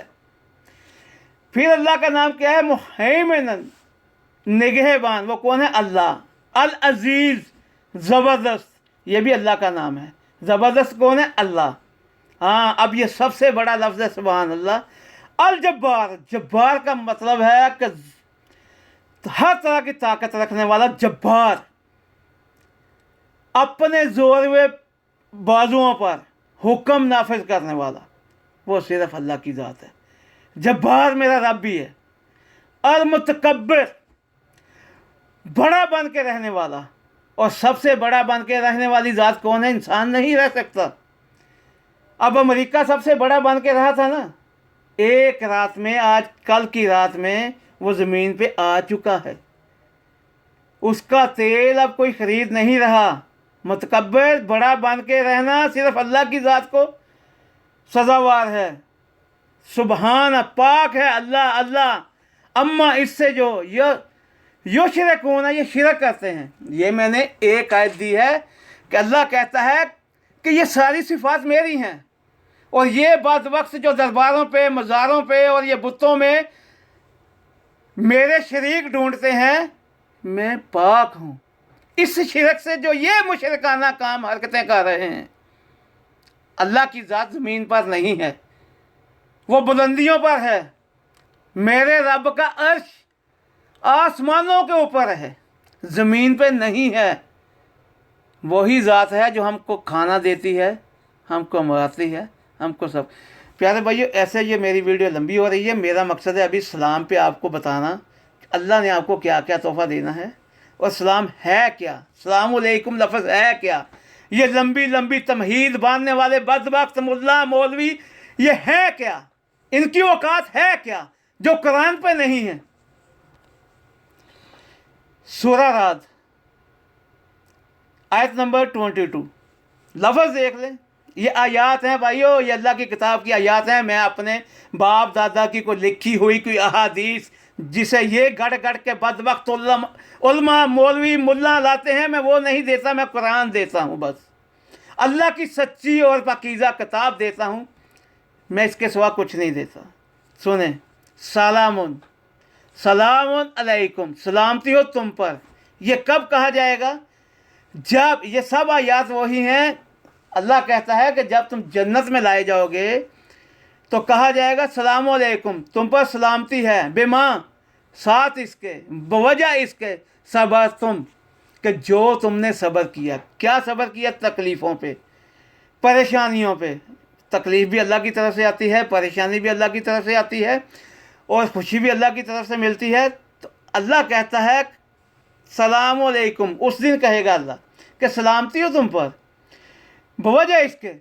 پھر اللہ کا نام کیا ہے؟ محیمن، نگہبان۔ وہ کون ہے؟ اللہ۔ العزیز، زبردست، یہ بھی اللہ کا نام ہے۔ زبردست کون ہے؟ اللہ۔ ہاں، اب یہ سب سے بڑا لفظ ہے، سبحان اللہ۔ الجبار، جبار کا مطلب ہے کہ ہر طرح کی طاقت رکھنے والا، جبار۔ اپنے زور و بازوؤں پر حکم نافذ کرنے والا، وہ صرف اللہ کی ذات ہے۔ جبار میرا رب بھی ہے۔ المتکبر، بڑا بن کے رہنے والا، اور سب سے بڑا بن کے رہنے والی ذات کون ہے؟ انسان نہیں رہ سکتا۔ اب امریکہ سب سے بڑا بن کے رہا تھا نا، ایک رات میں، آج کل کی رات میں وہ زمین پہ آ چکا ہے۔ اس کا تیل اب کوئی خرید نہیں رہا۔ متکبر، بڑا بن کے رہنا، صرف اللہ کی ذات کو سزاوار ہے۔ سبحان، پاک ہے اللہ۔ اللہ اما، اس سے جو یہ شرکون ہے، یہ شرک کرتے ہیں۔ یہ میں نے ایک آیت دی ہے کہ اللہ کہتا ہے کہ یہ ساری صفات میری ہیں، اور یہ بدبخت جو درباروں پہ، مزاروں پہ اور یہ بتوں میں میرے شریک ڈھونڈتے ہیں، میں پاک ہوں اس شرک سے جو یہ مشرکانہ کام حرکتیں کر رہے ہیں۔ اللہ کی ذات زمین پر نہیں ہے، وہ بلندیوں پر ہے۔ میرے رب کا عرش آسمانوں کے اوپر ہے، زمین پہ نہیں ہے۔ وہی ذات ہے جو ہم کو کھانا دیتی ہے، ہم کو مراتی ہے، ہم کو سب۔ پیارے بھائیو، ایسے یہ میری ویڈیو لمبی ہو رہی ہے۔ میرا مقصد ہے ابھی سلام پہ آپ کو بتانا اللہ نے آپ کو کیا کیا تحفہ دینا ہے، اور سلام ہے کیا، السلام علیکم لفظ ہے کیا۔ یہ لمبی لمبی تمہید باندھنے والے بدبخت ملا مولوی یہ ہے کیا، ان کی اوقات ہے کیا جو قرآن پہ نہیں ہے۔ سورہ رعد آیت نمبر 22، لفظ دیکھ لیں۔ یہ آیات ہیں بھائیو، یہ اللہ کی کتاب کی آیات ہیں۔ میں اپنے باپ دادا کی کوئی لکھی ہوئی کوئی احادیث جسے یہ گڑ گڑ کے بدبخت علماء مولوی ملا لاتے ہیں، میں وہ نہیں دیتا، میں قرآن دیتا ہوں بس۔ اللہ کی سچی اور پاکیزہ کتاب دیتا ہوں، میں اس کے سوا کچھ نہیں دیتا۔ سنیں، سلامن، سلام علیکم، سلامتی ہو تم پر۔ یہ کب کہا جائے گا؟ جب یہ سب آیات وہی ہیں، اللہ کہتا ہے کہ جب تم جنت میں لائے جاؤ گے تو کہا جائے گا السلام علیکم، تم پر سلامتی ہے، بما، ساتھ اس کے، بوجہ اس کے، صبر تم، کہ جو تم نے صبر کیا۔ کیا صبر کیا؟ تکلیفوں پہ، پریشانیوں پہ۔ تکلیف بھی اللہ کی طرف سے آتی ہے، پریشانی بھی اللہ کی طرف سے آتی ہے۔ اور خوشی بھی اللہ کی طرف سے ملتی ہے، تو اللہ کہتا ہے سلام علیکم، اس دن کہے گا اللہ کہ سلامتی ہو تم پر، بوجہ اس کے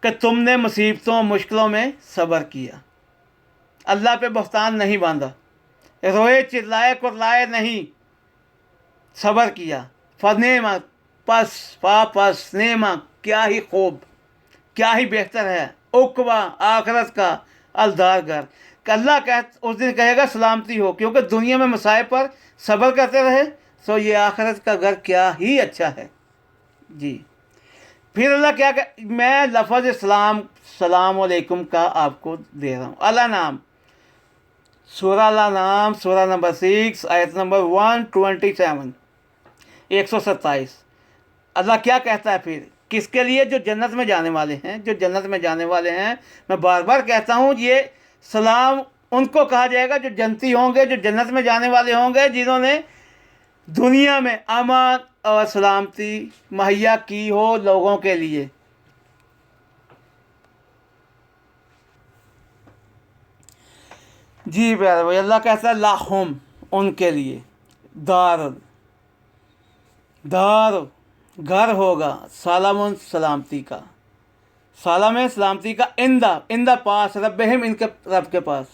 کہ تم نے مصیبتوں مشکلوں میں صبر کیا، اللہ پہ بہتان نہیں باندھا، روئے چلائے کرلائے نہیں، صبر کیا۔ فنعما، پس نعما، کیا ہی خوب، کیا ہی بہتر ہے، عقبہ آخرت کا الدار گھر، کہ اللہ اس دن کہے گا سلامتی ہو، کیونکہ دنیا میں مصائب پر صبر کرتے رہے، سو یہ آخرت کا گھر کیا ہی اچھا ہے۔ جی پھر اللہ کیا کہ میں لفظ سلام علیکم کا آپ کو دے رہا ہوں۔ اللہ نام، سورہ اللہ نام، سورہ نمبر 6 آیت نمبر 127، 127۔ اللہ کیا کہتا ہے پھر کس کے لیے؟ جو جنت میں جانے والے ہیں، جو جنت میں جانے والے ہیں۔ میں بار بار کہتا ہوں یہ سلام ان کو کہا جائے گا جو جنتی ہوں گے، جو جنت میں جانے والے ہوں گے، جنہوں نے دنیا میں امان اور سلامتی مہیا کی ہو لوگوں کے لیے۔ جی پیارے بھائی، اللہ کہتا ہے لاہم، ان کے لیے دار گھر ہوگا، سالم، سلامتی کا، سالم سلامتی کا، اندہ پاس ربہم، ان کے رب کے پاس،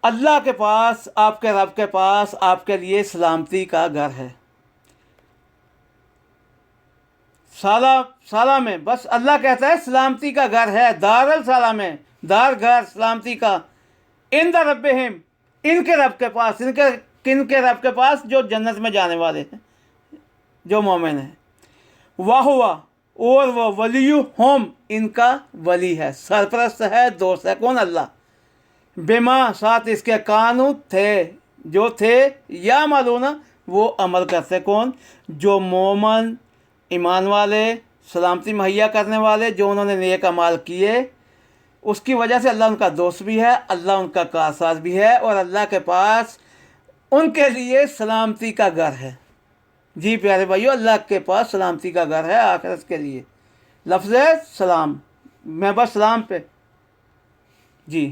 اللہ کے پاس، آپ کے رب کے پاس آپ کے لیے سلامتی کا گھر ہے۔ سالم میں بس اللہ کہتا ہے سلامتی کا گھر ہے، دار السلام ہے، دار گھر سلامتی کا، اندہ ربہم، ان کے رب کے پاس، کن کے رب کے پاس؟ جو جنت میں جانے والے ہیں، جو مومن ہیں۔ واہ ہوا، اور وہ ولیہم، ان کا ولی ہے، سرپرست ہے، دوست ہے، کون؟ اللہ۔ بما، ساتھ اس کے، کانو، تھے، جو تھے، یا معلوم، وہ عمل کرتے، کون؟ جو مومن، ایمان والے، سلامتی مہیا کرنے والے، جو انہوں نے نیک اعمال کیے، اس کی وجہ سے اللہ ان کا دوست بھی ہے، اللہ ان کا کارساز بھی ہے، اور اللہ کے پاس ان کے لیے سلامتی کا گھر ہے۔ جی پیارے بھائیو، اللہ کے پاس سلامتی کا گھر ہے آخرت کے لیے۔ لفظ سلام، میں بس سلام پہ۔ جی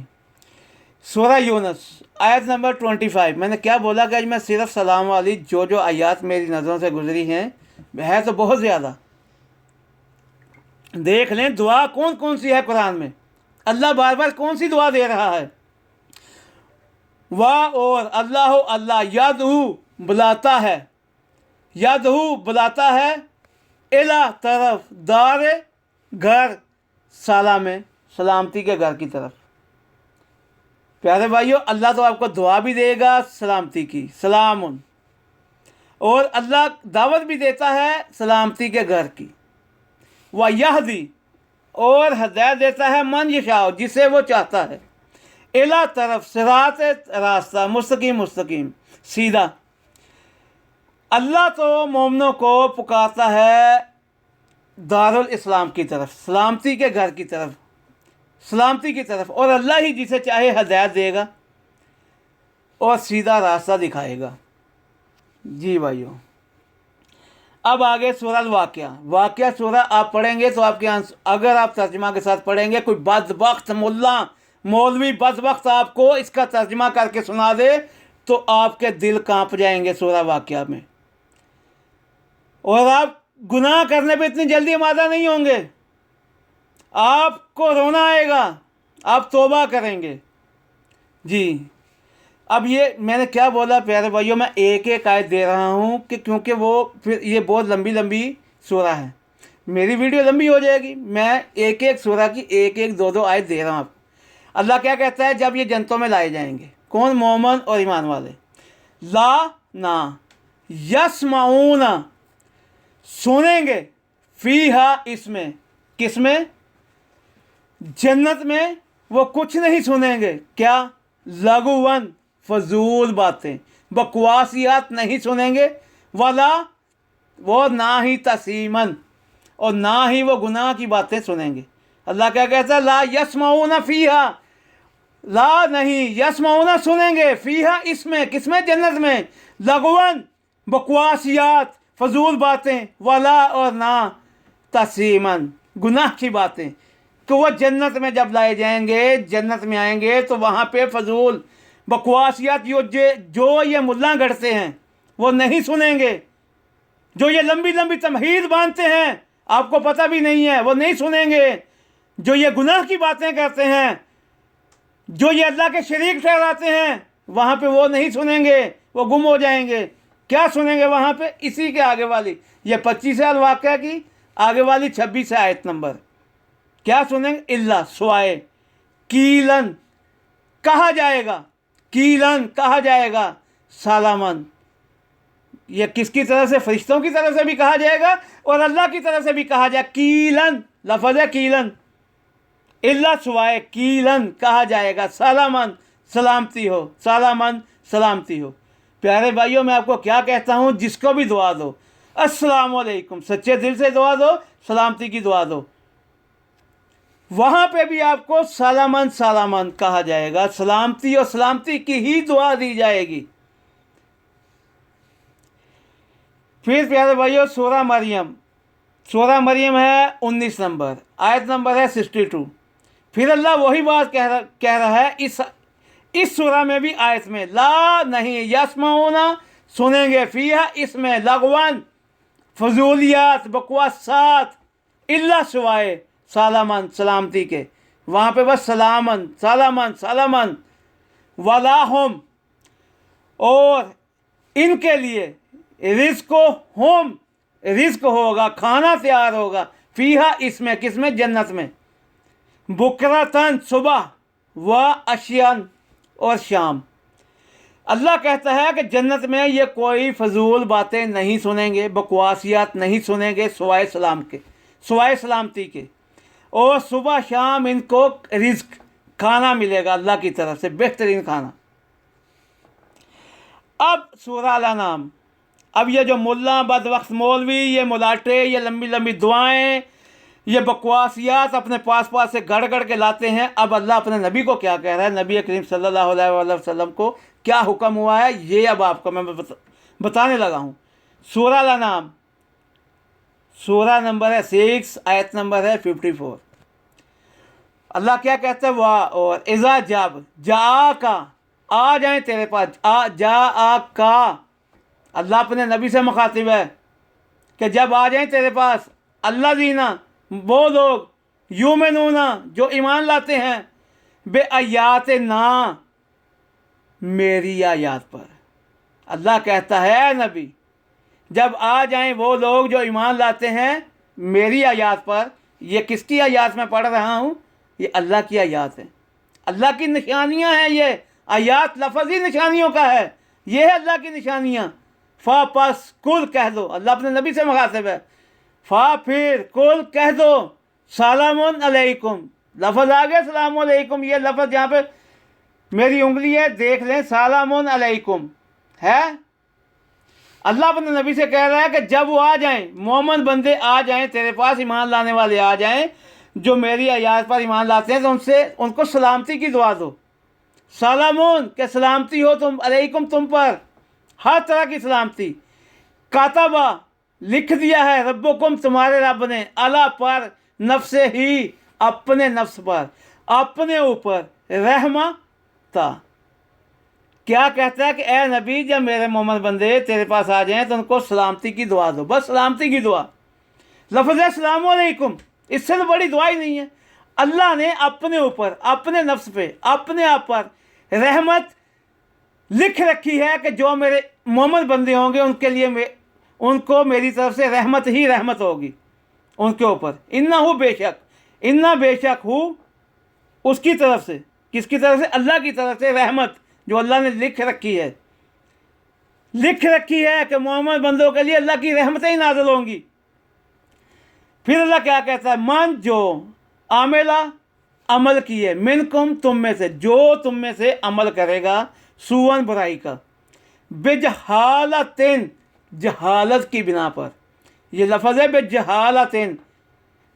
سورہ یونس آیت نمبر 25۔ میں نے کیا بولا کہ آج میں صرف سلام والی جو آیات میری نظروں سے گزری ہیں، ہے تو بہت زیادہ۔ دیکھ لیں دعا کون کون سی ہے قرآن میں، اللہ بار بار کون سی دعا دے رہا ہے۔ اور اللہ یدعو، بلاتا ہے، یدعو، بلاتا ہے، الا، طرف، دار، گھر، سلام، سلامتی کے گھر کی طرف۔ پیارے بھائیو، اللہ تو آپ کو دعا بھی دے گا سلامتی کی، سلام، اور اللہ دعوت بھی دیتا ہے سلامتی کے گھر کی۔ وَيَهْدِي، اور ہدایت دیتا ہے، من یشاء، جسے وہ چاہتا ہے، الا، طرف، صراط، راستہ، مستقیم، سیدھا۔ اللہ تو مومنوں کو پکارتا ہے دارالاسلام کی طرف، سلامتی کے گھر کی طرف، سلامتی کی طرف، اور اللہ ہی جسے چاہے ہدایت دے گا اور سیدھا راستہ دکھائے گا۔ جی بھائیو، اب آگے سورہ واقعہ سورہ آپ پڑھیں گے تو آپ کے اگر آپ ترجمہ کے ساتھ پڑھیں گے، کوئی بدبخت مولوی بدبخت آپ کو اس کا ترجمہ کر کے سنا دے تو آپ کے دل کانپ جائیں گے سورہ واقعہ میں، اور آپ گناہ کرنے پہ اتنی جلدی آمادہ نہیں ہوں گے، آپ کو رونا آئے گا، آپ توبہ کریں گے۔ جی اب یہ میں نے کیا بولا پیارے بھائیوں، میں ایک آیت دے رہا ہوں کہ کیونکہ وہ پھر یہ بہت لمبی سورہ ہے، میری ویڈیو لمبی ہو جائے گی، میں ایک سورہ کی ایک دو آیت دے رہا ہوں آپ کو۔ اللہ کیا کہتا ہے جب یہ جنتوں میں لائے جائیں گے، کون؟ مومن اور ایمان والے۔ یسمعون، سنیں گے، فیہا، اس میں، کس میں؟ جنت میں وہ کچھ نہیں سنیں گے، کیا؟ لغون، فضول باتیں، بکواسیات نہیں سنیں گے، ولا، وہ نہ ہی تسیمن، اور نہ ہی وہ گناہ کی باتیں سنیں گے۔ اللہ کیا کہتا ہے؟ لا یسمعون فیہا، لا نہیں، یسمعون، سنیں گے، فیہا، اس میں، کس میں؟ جنت میں، لغون، بکواسیات، فضول باتیں، ولا، اور نہ، تسیمن، گناہ کی باتیں۔ کہ وہ جنت میں جب لائے جائیں گے، جنت میں آئیں گے تو وہاں پہ فضول بکواسیات جو یہ ملا گڑھتے ہیں وہ نہیں سنیں گے، جو یہ لمبی لمبی تمہید باندھتے ہیں آپ کو پتہ بھی نہیں ہے وہ نہیں سنیں گے، جو یہ گناہ کی باتیں کرتے ہیں، جو یہ اللہ کے شریک ٹھہراتے ہیں وہاں پہ وہ نہیں سنیں گے، وہ گم ہو جائیں گے۔ کیا سنیں گے وہاں پہ؟ اسی کے آگے والی، یہ 25 واقعہ کی آگے والی 26 آیت نمبر، کیا سنیں گے؟ اللہ سوائے کیلن کہا جائے گا، کیلن کہا جائے گا، سالامن، یہ کس کی طرف سے؟ فرشتوں کی طرف سے بھی کہا جائے گا اور اللہ کی طرف سے بھی کہا جائے گا۔ کیلن لفظ ہے، کیلن، اللہ سوائے کیلن کہا جائے گا، سالامن سلامتی ہو، سالامن سلامتی ہو۔ پیارے بھائیوں، میں آپ کو کیا کہتا ہوں، جس کو بھی دعا دو، السلام علیکم، سچے دل سے دعا دو، سلامتی کی دعا دو، وہاں پہ بھی آپ کو سالامن سالامن کہا جائے گا، سلامتی اور سلامتی کی ہی دعا دی جائے گی۔ پھر پیارے بھائیوں سورہ مریم ہے 19 نمبر، آیت نمبر ہے 62۔ پھر اللہ وہی بات کہہ رہا ہے اس سورہ میں بھی، آیت میں، لا نہیں یسمعون سنیں گے، فیہا اس میں، لغوان فضولیات بکواسات، اللہ سوائے سالامن سلامتی کے، وہاں پہ بس سلامن سالامن سالامن، ولاہم اور ان کے لیے رزق ہم رزق ہوگا، کھانا تیار ہوگا، فیہا اس میں، کس میں؟ جنت میں، بکرتن صبح، و اشیان اور شام۔ اللہ کہتا ہے کہ جنت میں یہ کوئی فضول باتیں نہیں سنیں گے، بکواسیات نہیں سنیں گے، سوائے سلامتی کے، اور صبح شام ان کو رزق کھانا ملے گا اللہ کی طرف سے، بہترین کھانا۔ اب سورہ الانعام، اب یہ جو ملا بدوقت مولوی، یہ ملاٹے، یہ لمبی لمبی دعائیں، یہ بکواسیات اپنے پاس سے گڑ کے لاتے ہیں، اب اللہ اپنے نبی کو کیا کہہ رہا ہے، نبی کریم صلی اللہ علیہ وآلہ وسلم کو کیا حکم ہوا ہے، یہ اب آپ کو میں بتانے لگا ہوں۔ سورہ الانعام، سورہ نمبر ہے 6، آیت نمبر ہے 54۔ اللہ کیا کہتا ہے؟ اور اذا جب جا کا آ جائیں تیرے پاس، جا کا، اللہ اپنے نبی سے مخاطب ہے کہ جب آ جائیں تیرے پاس، اللہ دینا، وہ لوگ، یومنون جو ایمان لاتے ہیں، بے آیات نا، میری آیات پر۔ اللہ کہتا ہے اے نبی، جب آ جائیں وہ لوگ جو ایمان لاتے ہیں میری آیات پر، یہ کس کی آیات میں پڑھ رہا ہوں؟ یہ اللہ کی آیات ہیں، اللہ کی نشانیاں ہیں، یہ آیات لفظ ہی نشانیوں کا ہے، یہ ہے اللہ کی نشانیاں۔ فا پس کل کہہ دو، اللہ اپنے نبی سے مخاطب ہے، فا پھر کل کہہ دو، سلام علیکم، لفظ آگے سلام علیکم، یہ لفظ یہاں پہ میری انگلی ہے، دیکھ لیں، سلام علیکم ہے۔ اللہ اپنے نبی سے کہہ رہا ہے کہ جب وہ آ جائیں، مومن بندے آ جائیں تیرے پاس، ایمان لانے والے آ جائیں جو میری آیات پر ایمان لاتے ہیں، تو ان کو سلامتی کی دعا دو، سلامون کہ سلامتی ہو تم، علیکم تم پر، ہر طرح کی سلامتی۔ کاتبہ لکھ دیا ہے، ربکم تمہارے رب نے، اللہ پر، نفس ہی اپنے نفس پر، اپنے اوپر، رحمتا، کیا کہتا ہے کہ اے نبی جب میرے مومن بندے تیرے پاس آ جائیں تو ان کو سلامتی کی دعا دو، بس سلامتی کی دعا، لفظ ہے السلام علیکم، اس سے تو بڑی دعا ہی نہیں ہے۔ اللہ نے اپنے اوپر، اپنے نفس پہ، اپنے آپ پر رحمت لکھ رکھی ہے کہ جو میرے مومن بندے ہوں گے ان کے لیے ان کو میری طرف سے رحمت ہی رحمت ہوگی ان کے اوپر۔ انہو بے شک ہو، اس کی طرف سے، کس کی طرف سے؟ اللہ کی طرف سے رحمت جو اللہ نے لکھ رکھی ہے کہ مومن بندوں کے لیے اللہ کی رحمتیں ہی نازل ہوں گی۔ پھر اللہ کیا کہتا ہے؟ من جو عاملہ عمل کیے، منکم تم میں سے، جو تم میں سے عمل کرے گا، سوءن برائی کا، بجہالتن جہالت کی بنا پر، یہ لفظ ہے بجہالتن،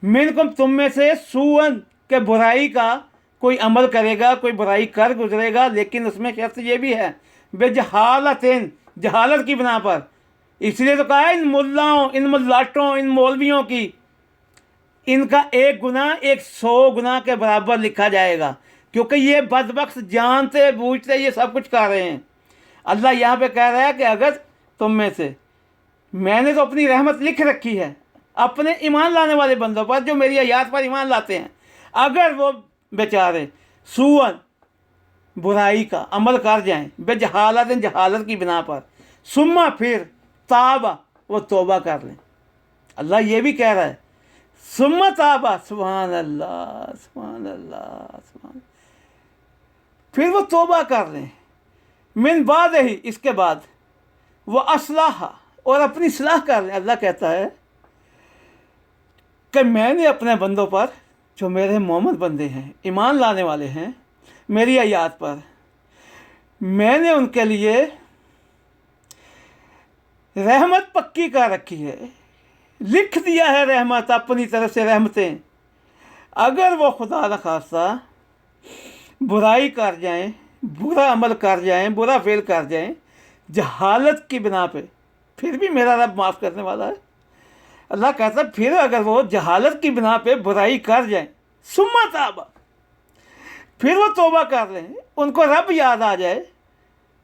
منکم تم میں سے، سوءن کہ برائی کا کوئی عمل کرے گا، کوئی برائی کر گزرے گا، لیکن اس میں شرط یہ بھی ہے بجہالتن، جہالت کی بنا پر، اس لیے تو کہا ہے ان ملاؤں، ان ملاٹوں، ان مولویوں کی इनका एक गुनाह 100 गुनाह के बराबर लिखा जाएगा, क्योंकि ये बदबख्त जानते बूझते ये सब कुछ कर रहे हैं। अल्लाह यहाँ पे कह रहा है कि अगर तुम में से, मैंने तो अपनी रहमत लिख रखी है अपने ईमान लाने वाले बंदों पर, जो मेरी आयत पर ईमान लाते हैं, अगर वो बेचारे सूअन बुराई का अमल कर जाएं बेजहालत जहालत की बिना पर, सुम्मा फिर ताबा वो तौबा कर लें। अल्लाह ये भी कह रहा है सुम्मा ताबा, सुभान अल्लाह सुभान अल्लाह सुभान, फिर वो तौबा कर लें, मिन बाद ही, इसके बाद वो असलाह, और अपनी सलाह कर लें। अल्लाह कहता है कि मैंने अपने बंदों पर, जो मेरे मोहम्मद बंदे हैं, ईमान लाने वाले हैं मेरी आयत पर, मैंने उनके लिए रहमत पक्की कर रखी है, लिख दिया है रहमत, अपनी तरफ से रहमतें। अगर वो खुदा न खास्ता बुराई कर जाएं, बुरा अमल कर जाएं, बुरा फेल कर जाएं जहालत की बिना पे, फिर भी मेरा रब माफ़ करने वाला है। अल्लाह कहता है फिर अगर वो जहालत की बिना पे बुराई कर जाएं, सुम्मा ताबा, फिर वो तौबा कर लें, उनको रब याद आ जाए,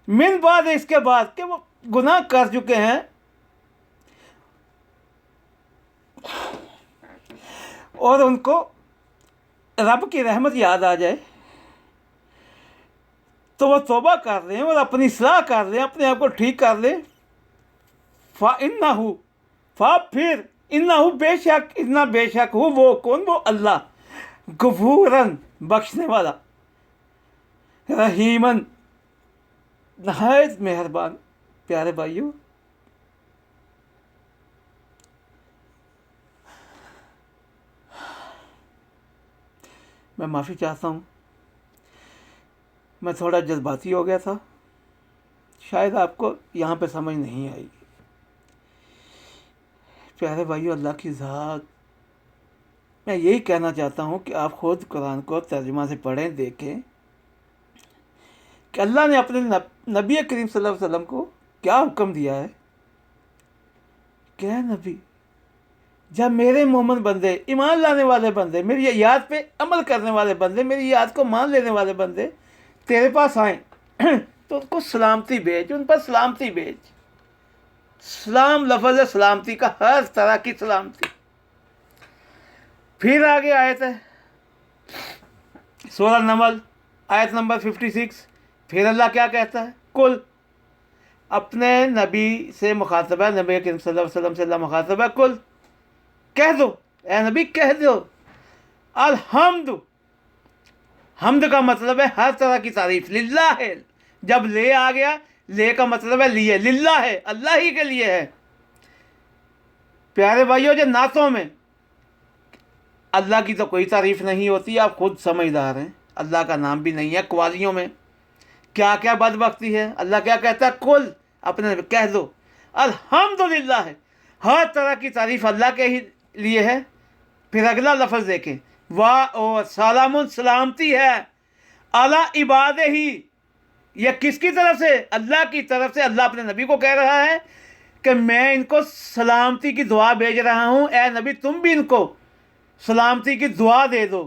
मिन बाद, इसके बाद कि वो गुनाह कर चुके हैं, और उनको रब की रहमत याद आ जाए, तो वो तौबा कर लें और अपनी सलाह कर लें, अपने आप को ठीक कर लें। फा इन्नहु, फा फिर, इन्नहु बेशक, इतना बेशक हो वो कौन, वो अल्लाह, गफूरन बख्शने वाला, रहीमन नहायत मेहरबान। प्यारे भाइयों, मैं माफ़ी चाहता हूँ, मैं थोड़ा जज्बाती हो गया था, शायद आपको यहाँ पे समझ नहीं आई। प्यारे भाइयों, अल्लाह की ज़ात, मैं यही कहना चाहता हूँ कि आप खुद कुरान को तर्जुमा से पढ़ें, देखें कि अल्लाह ने अपने नबी करीम सल्लल्लाहु अलैहि वसल्लम को क्या हुक्म दिया है। क्या नबी, जब मेरे मोमिन बंदे, ईमान लाने वाले बंदे, मेरी याद पे अमल करने वाले बंदे, मेरी याद को मान लेने वाले बंदे तेरे पास आए तो उनको सलामती भेज, उन पर सलामती भेज। सलाम लफ्ज़ है सलामती का, हर तरह की सलामती। फिर आगे आयत है सूरह नमल आयत नंबर 56। फिर अल्लाह क्या कहता है, कुल, अपने नबी से मुखातब है, नबी करीम सल्लल्लाहु अलैहि वसल्लम से अल्लाह मुखातब है, कुल कह दो, ए नबी कह दो, अल्हम्दु, हम्द का मतलब है हर तरह की तारीफ, लिल्लाह है, जब ले आ गया, ले का मतलब है लिए, लिल्लाह है, अल्लाह ही के लिए है। प्यारे भाइयों, जो नातों में अल्लाह की तो कोई तारीफ नहीं होती, आप खुद समझदार हैं, अल्लाह का नाम भी नहीं है। कवालियों में क्या क्या बदबख्ती है। अल्लाह क्या कहता है, कुल, अपने कह दो, अल्हम्दुलिल्लाह है, हर तरह की तारीफ अल्लाह के ही लिए है। फिर अगला लफ्ज़ देखें, वाह, और सलामुन, सलामती है, अला इबादे ही, यह किसकी तरफ से, अल्लाह की तरफ से। अल्लाह अपने नबी को कह रहा है कि मैं इनको सलामती की दुआ भेज रहा हूँ, ए नबी तुम भी इनको सलामती की दुआ दे दो।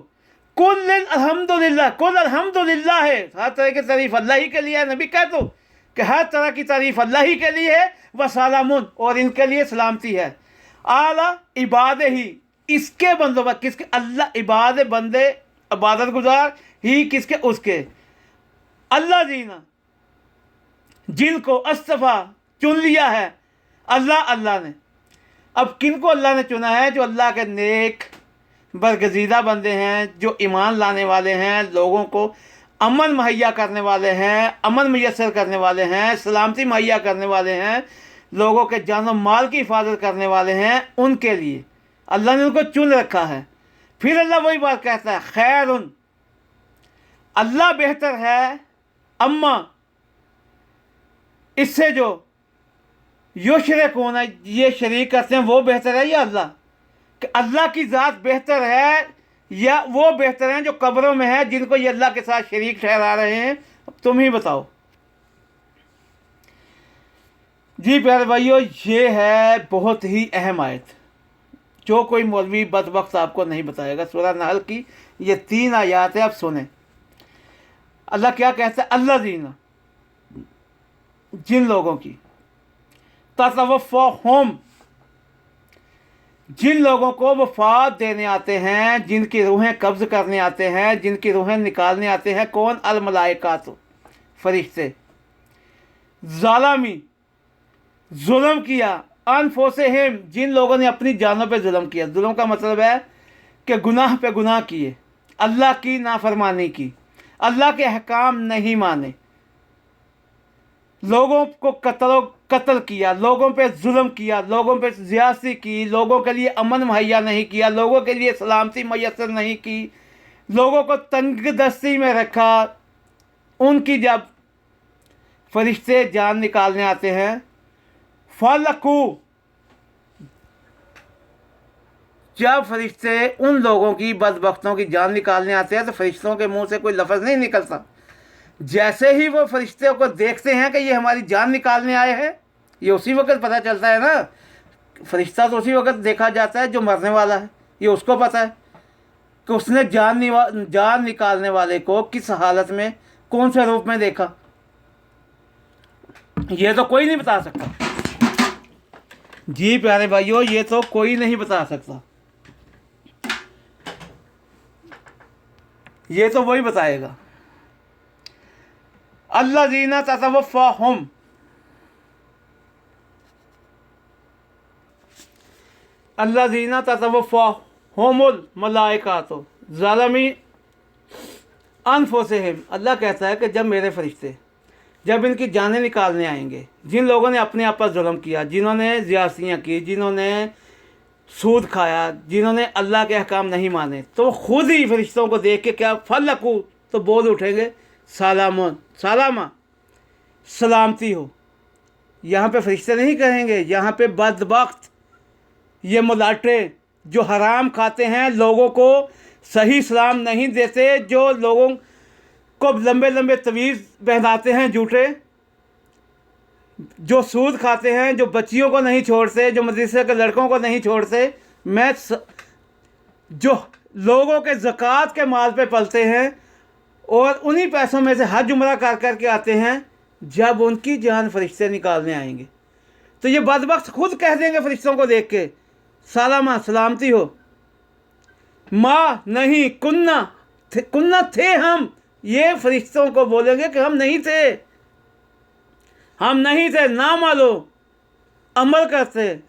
कुल अल्हम्दुलिल्लाह, कुल अल्हम्दुलिल्लाह है, हर तरह की तारीफ अल्लाह ही के लिए है। नबी कह दो कि हर तरह की तारीफ अल्लाह ही के लिए है, व सलामुन, और इनके लिए सलामती है, आला इबादे ही, इसके बंदों पर, किसके, अल्लाह, इबाद बंदे, इबादत गुजार ही, किसके, उसके, अल्लाह जीना, जिनको अस्तफा, चुन लिया है अल्लाह ने। अब किन को अल्लाह ने चुना है, जो अल्लाह के नेक बरगजीदा बंदे हैं, जो ईमान लाने वाले हैं, लोगों को अमन मुहैया करने वाले हैं, अमन मुयस्सर करने वाले हैं, सलामती मुहैया करने वाले हैं, लोगों के जान और माल की हिफाजत करने वाले हैं, उनके लिए अल्लाह ने उनको चुन रखा है। फिर अल्लाह वही बात कहता है, खैरुन, अल्लाह बेहतर है, अम्मा, इससे जो युशरिकून, ये शरीक करते हैं, वो बेहतर है या अल्लाह, कि अल्लाह की ज़ात बेहतर है या वो बेहतर हैं जो कब्रों में है, जिनको ये अल्लाह के साथ शरीक ठहरा रहे हैं। तुम ही बताओ। जी प्यारे भाइयों, ये है बहुत ही अहम आयत, जो कोई मौलवी बदबख्त आपको नहीं बताएगा। सूरह नहल की ये 3 आयत है, अब सुने अल्लाह क्या कहता है। अल्लाह दीना, जिन लोगों की, ततवफ़्फ़ाहुम, जिन लोगों को वफात देने आते हैं, जिनकी रूहें कब्ज़ करने आते हैं, जिनकी रूहें निकालने आते हैं। कौन? अल मलाइकातु, फरिश्ते। ज़ालमी, जुल्म किया। अनफुसहिम, जिन लोगों ने अपनी जानों पे जुल्म किया। जुल्म का मतलब है कि गुनाह पे गुनाह किए, अल्लाह की नाफरमानी की, अल्लाह के अहकाम नहीं माने, लोगों को कत्ल किया, लोगों पे जुल्म किया, लोगों पे ज़्यादती की, लोगों के लिए अमन मुहैया नहीं किया, लोगों के लिए सलामती मैसर नहीं की, लोगों को तंगदस्ती में रखा। उनकी जब फरिश्ते जान निकालने आते हैं, फलकू, जब फरिश्ते उन लोगों की, बदबख्तों की जान निकालने आते हैं तो फरिश्तों के मुंह से कोई लफ्ज़ नहीं निकलता। जैसे ही वो फरिश्ते को देखते हैं कि ये हमारी जान निकालने आए हैं, ये उसी वक्त पता चलता है ना। फरिश्ता तो उसी वक्त देखा जाता है जो मरने वाला है, ये उसको पता है कि उसने जान निकालने वाले को किस हालत में, कौन से रूप में देखा। ये तो कोई नहीं बता सकता। जी प्यारे भाइयों, ये तो कोई नहीं बता सकता, ये तो वही बताएगा। अल्लज़ीना ततवफ़्फ़ाहुम, अल्लज़ीना ततवफ़्फ़ाहुमुल मलाइकातु ज़ालिमी अनफुसहिम। अल्लाह कहता है कि जब मेरे फरिश्ते, जब इनकी जानें निकालने आएंगे, जिन लोगों ने अपने आप पर जुल्म किया, जिन्होंने ज़्यादतियाँ की, जिन्होंने सूद खाया, जिन्होंने अल्लाह के अहकाम नहीं माने, तो खुद ही फरिश्तों को देख के क्या फलकू, तो बोल उठेंगे सलामुन, सलामा, सलामती हो। यहाँ पे फरिश्ते नहीं कहेंगे, यहाँ पे बदबख्त, ये मुलाटे जो हराम खाते हैं, लोगों को सही सलाम नहीं देते, जो लोगों को लंबे लंबे तवीज़ पहनाते हैं झूठे, जो सूद खाते हैं, जो बच्चियों को नहीं छोड़ते, जो मदरसे के लड़कों को नहीं छोड़ते, जो लोगों के ज़कात के माल पे पलते हैं और उन्हीं पैसों में से हज उम्रा कर कर के आते हैं, जब उनकी जान फरिश्ते निकालने आएंगे तो ये बदबख्त खुद कह देंगे फरिश्तों को देख के, सलामा, सलामती हो। माँ नहीं, कुन्ना थे हम, ये फरिश्तों को बोलेंगे कि हम नहीं थे, हम नहीं थे, ना मालो अमल करते,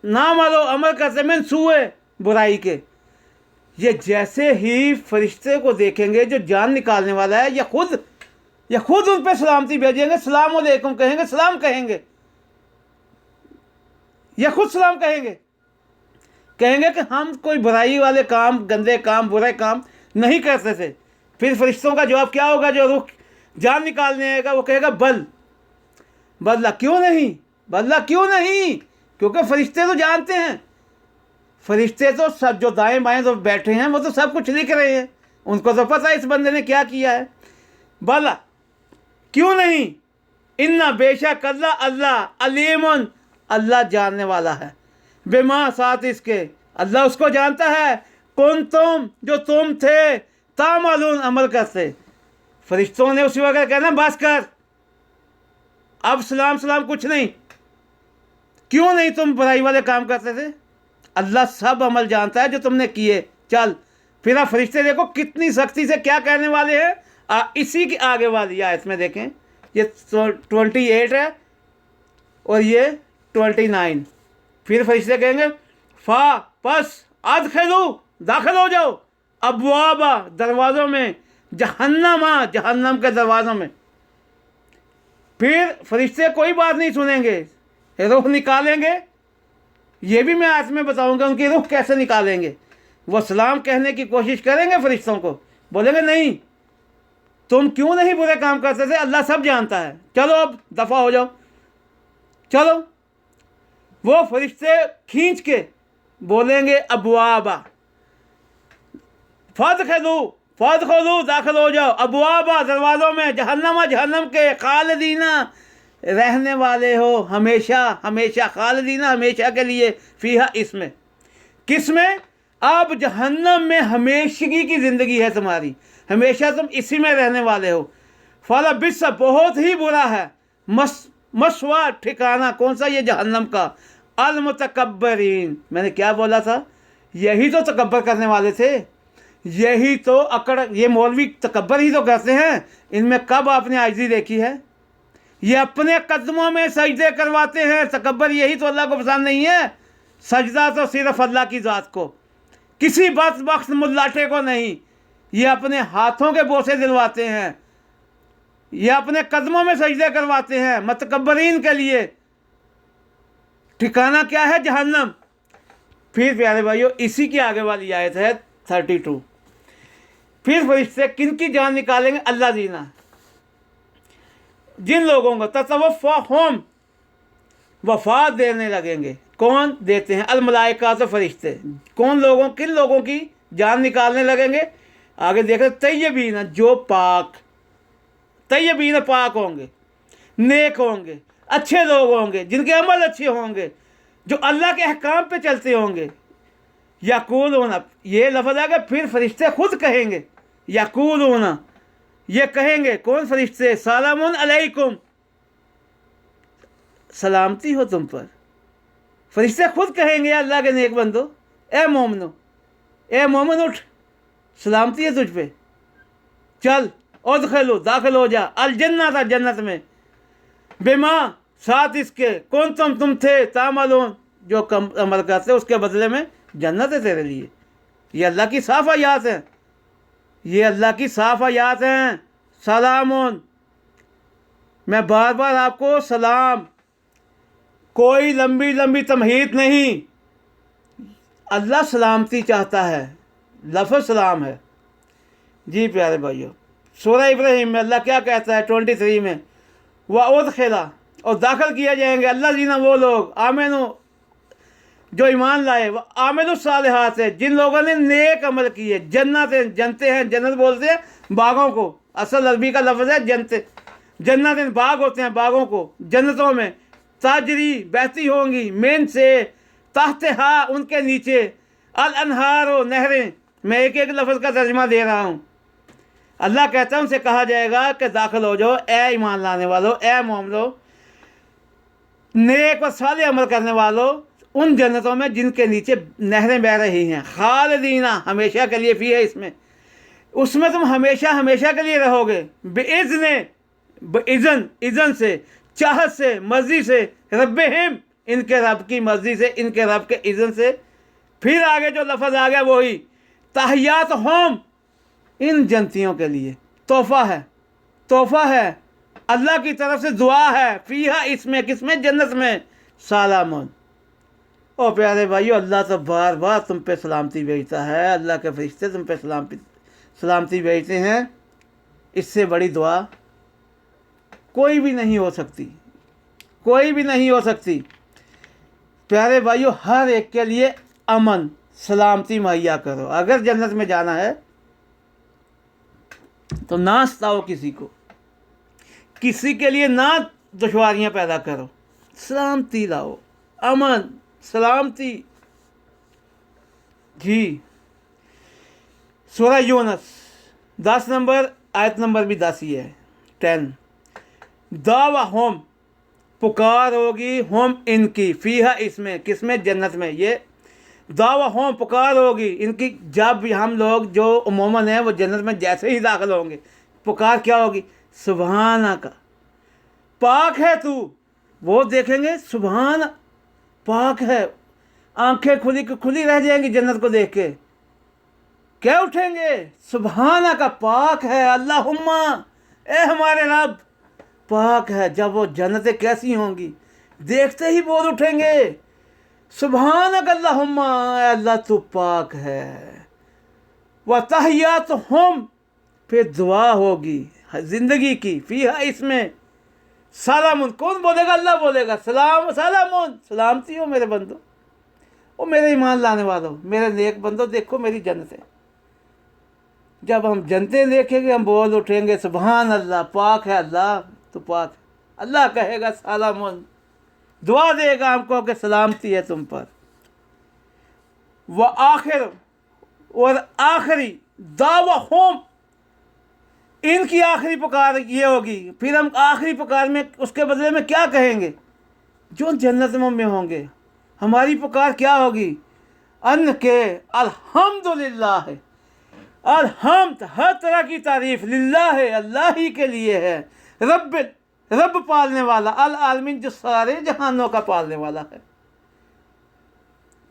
ना मालो अमल करते में सूए बुराई के। ये जैसे ही फरिश्ते को देखेंगे जो जान निकालने वाला है, या खुद उन पे सलामती भेजेंगे, सलाम अलैकुम कहेंगे, सलाम कहेंगे, या खुद सलाम कहेंगे कि हम कोई बुराई वाले काम, गंदे काम, बुरे काम नहीं करते थे। फिर फरिश्तों का जवाब क्या होगा? जो रूह जान निकालने आएगा वो कहेगा बदला क्यों नहीं, बदला क्यों नहीं, क्योंकि फरिश्ते तो जानते हैं, फरिश्ते तो सब जो दाएं बाएं तो बैठे हैं वो तो सब कुछ लिख रहे हैं, उनको तो पता है इस बंदे ने क्या किया है। बदला क्यों नहीं, इन्ना बेशक अल्लाह अलीमुन, अल्लाह जानने वाला है, बेमा साथ इसके, अल्लाह उसको जानता है, तुम जो तुम थे तामालून अमल करते। फरिश्तों ने उसी वक्त कहना बस कर, अब सलाम सलाम कुछ नहीं, क्यों नहीं, तुम बुराई वाले काम करते थे, अल्लाह सब अमल जानता है जो तुमने किए, चल। फिर आप फरिश्ते देखो कितनी सख्ती से क्या कहने वाले हैं। इसी की आगे वाली आयत में देखें, ये 28 है और ये 29। फिर फरिश्ते कहेंगे बस अदखिलू, दाखिल हो जाओ, अबवाबा, दरवाज़ों में, जहन्नम के दरवाज़ों में। फिर फरिश्ते कोई बात नहीं सुनेंगे, रूह निकालेंगे। ये भी मैं आज में बताऊंगा उनकी रूह कैसे निकालेंगे। वो सलाम कहने की कोशिश करेंगे फरिश्तों को, बोलेंगे नहीं, तुम क्यों नहीं बुरे काम करते थे, अल्लाह सब जानता है, चलो अब दफ़ा हो जाओ, चलो। वो फरिश्ते खींच के बोलेंगे अबवाबा, फदखलू, दाखिल हो जाओ, अबवाबा, दरवाज़ों में, जहन्नम के, खालिदीना, रहने वाले हो हमेशा, खालिदीना, हमेशा के लिए, फीहा, इसमें। किस में? अब जहन्नम में हमेशगी की ज़िंदगी है तुम्हारी, हमेशा तुम इसी में रहने वाले हो। फला बिस, बहुत ही बुरा है, मसवा, ठिकाना, कौन सा? ये जहन्नम का। अल मुतकब्बरीन, मैंने क्या बोला था? यही तो तकब्बर करने वाले थे, यही तो अकड़, ये मौलवी तकब्बर ही तो करते हैं। इनमें कब आपने आजिज़ी देखी है? ये अपने कदमों में सजदे करवाते हैं। तकब्बर यही तो अल्लाह को पसंद नहीं है। सजदा तो सिर्फ अल्लाह की ज़ात को, किसी बख्त मुल्लाटे को नहीं। ये अपने हाथों के बोसे दिलवाते हैं, ये अपने कदमों में सजदे करवाते हैं मुतकब्बरीन के लिए। ठिकाना क्या है? जहन्नम। फिर प्यारे भाइयों, इसी की आगे वाली आयत है 32। फिर फरिश्ते किन की जान निकालेंगे? अल्लाह दीना, जिन लोगों को ततवफ़ा होम, वफात देने लगेंगे। कौन देते हैं? अल मलाइका, तो फरिश्ते। कौन लोगों, किन लोगों की जान निकालने लगेंगे? आगे देखें, तय्यबीन, जो पाक, तय्यबीन, पाक होंगे, नेक होंगे, अच्छे लोग होंगे, जिनके अमल अच्छे होंगे, जो अल्लाह के अहकाम पे चलते होंगे। यकूलूना, ये लफ्ज़ आ गया। फिर फरिश्ते खुद कहेंगे, यकूलूना, ये कहेंगे। कौन फरिश्ते? सलामुन अलैकुम, सलामती हो तुम पर। फरिश्ते खुद कहेंगे अल्लाह के नेक बंदो, ए मोमिनो, ए मोमिन उठ, सलामती है तुझ पे, चल उदखिलू, दाखिल हो जा, अल जन्नत, जन्नत में, बिमा, साथ इसके, कौन तुम थे, तामलून, जो कम अमल करते उसके बदले में जन्नत है तेरे लिए। ये अल्लाह की साफ आयात हैं, ये अल्लाह की साफ आयात हैं। सलामुन, मैं बार बार आपको सलाम, कोई लंबी लंबी तमहीद नहीं। अल्लाह सलामती चाहता है, लफ्ज़ सलाम है। जी प्यारे भाइयों, सूरह इब्राहिम में अल्लाह क्या कहता है 23 में? वउदखिला, और दाखिल किया जाएंगे अल्लाह जीना, वो लोग, आमेनु, जो ईमान लाए, वह आमिलु सालिहात है, जिन लोगों ने नेक अमल किए। जन्नत, जनते हैं, जन्नत बोलते हैं बागों को, असल अरबी का लफ्ज़ है जनते। जन्नत बाग होते हैं, बागों को, जन्नतों में ताजरी, बहती होंगी, मेन से, ताहतहा, उनके नीचे, अल अनहारो, नहरें। मैं एक एक लफ्ज़ का तर्जमा दे रहा हूँ। अल्लाह कहता है उनसे कहा जाएगा कि दाखिल हो जाओ ए ईमान लाने वालों, ए मोमिनो, नेक व साले अमल करने वालों, उन जन्नतों में जिनके नीचे नहरें बह रही हैं। खालिदीना, हमेशा के लिए, फी है इसमें, उसमें तुम हमेशा हमेशा के लिए रहोगे। इज़न, इज़न से, चाहत से, मर्जी से, रब्बिहिम, इनके रब की मर्जी से, इनके रब के इज़न से। फिर आगे जो लफ्ज़ आ गया वही तहियात होम, इन जनतियों के लिए तोहफ़ा है, तोहफ़ा है, अल्लाह की तरफ से दुआ है। फीहा, इसमें, किसमें? जन्नत में, सलामुन। ओ प्यारे भाइयों, अल्लाह तो बार बार तुम पे सलामती भेजता है, अल्लाह के फरिश्ते तुम पे सलामती भेजते हैं। इससे बड़ी दुआ कोई भी नहीं हो सकती, कोई भी नहीं हो सकती। प्यारे भाइयों, हर एक के लिए अमन, सलामती मुहैया करो। अगर जन्नत में जाना है तो ना सताओ किसी को, किसी के लिए ना दुश्वारियाँ पैदा करो, सलामती लाओ, अमन, सलामती। जी, सूरह यूनुस 10 नंबर, आयत नंबर भी 10 ही है, 10। दावा होम, पुकार होगी, होम इनकी, फीहा, इसमें, किसमें? जन्नत में। ये दावा होम, पुकार होगी इनकी, जब हम लोग जो उमूमन है वो जन्नत में जैसे ही दाखिल होंगे, पुकार क्या होगी? सुभाना का, पाक है तू। वो देखेंगे सुभान, पाक है, आंखें खुली खुली रह जाएंगी जन्नत को देख के, क्या उठेंगे? सुभाना का, पाक है, अल्लाहुम्मा, ए हमारे रब, पाक है। जब वो जन्नतें कैसी होंगी, देखते ही बोल उठेंगे सुभानक अल्लाहुम्मा, अल्लाह तू पाक है। व तहियात हम, फिर दुआ होगी ज़िंदगी की, फीहा, इसमें, सलामुन, कौन बोलेगा? अल्लाह बोलेगा, सलाम, सलामुन, सलामती हो मेरे बंदो, ओ मेरे ईमान लाने वालों, मेरे नेक बंदो, देखो मेरी जन्नतें। जब हम जन्नतें देखेंगे हम बोल उठेंगे सुभान अल्लाह, पाक है अल्लाह, तो पाक है। अल्लाह कहेगा सलामुन, दुआ देगा हमको कि सलामती है तुम पर। و آخر اور آخری دعواہم ان کی آخری پکار یہ ہوگی. پھر ہم آخری پکار میں اس کے بدلے میں کیا کہیں گے؟ جو جنت میں ہوں گے ہماری پکار کیا ہوگی؟ ان کے الحمدللہ ہے. الحمد ہر طرح کی تعریف للہ ہے، اللہ ہی کے لیے ہے. رب پالنے والا، العالمین جو سارے جہانوں کا پالنے والا ہے.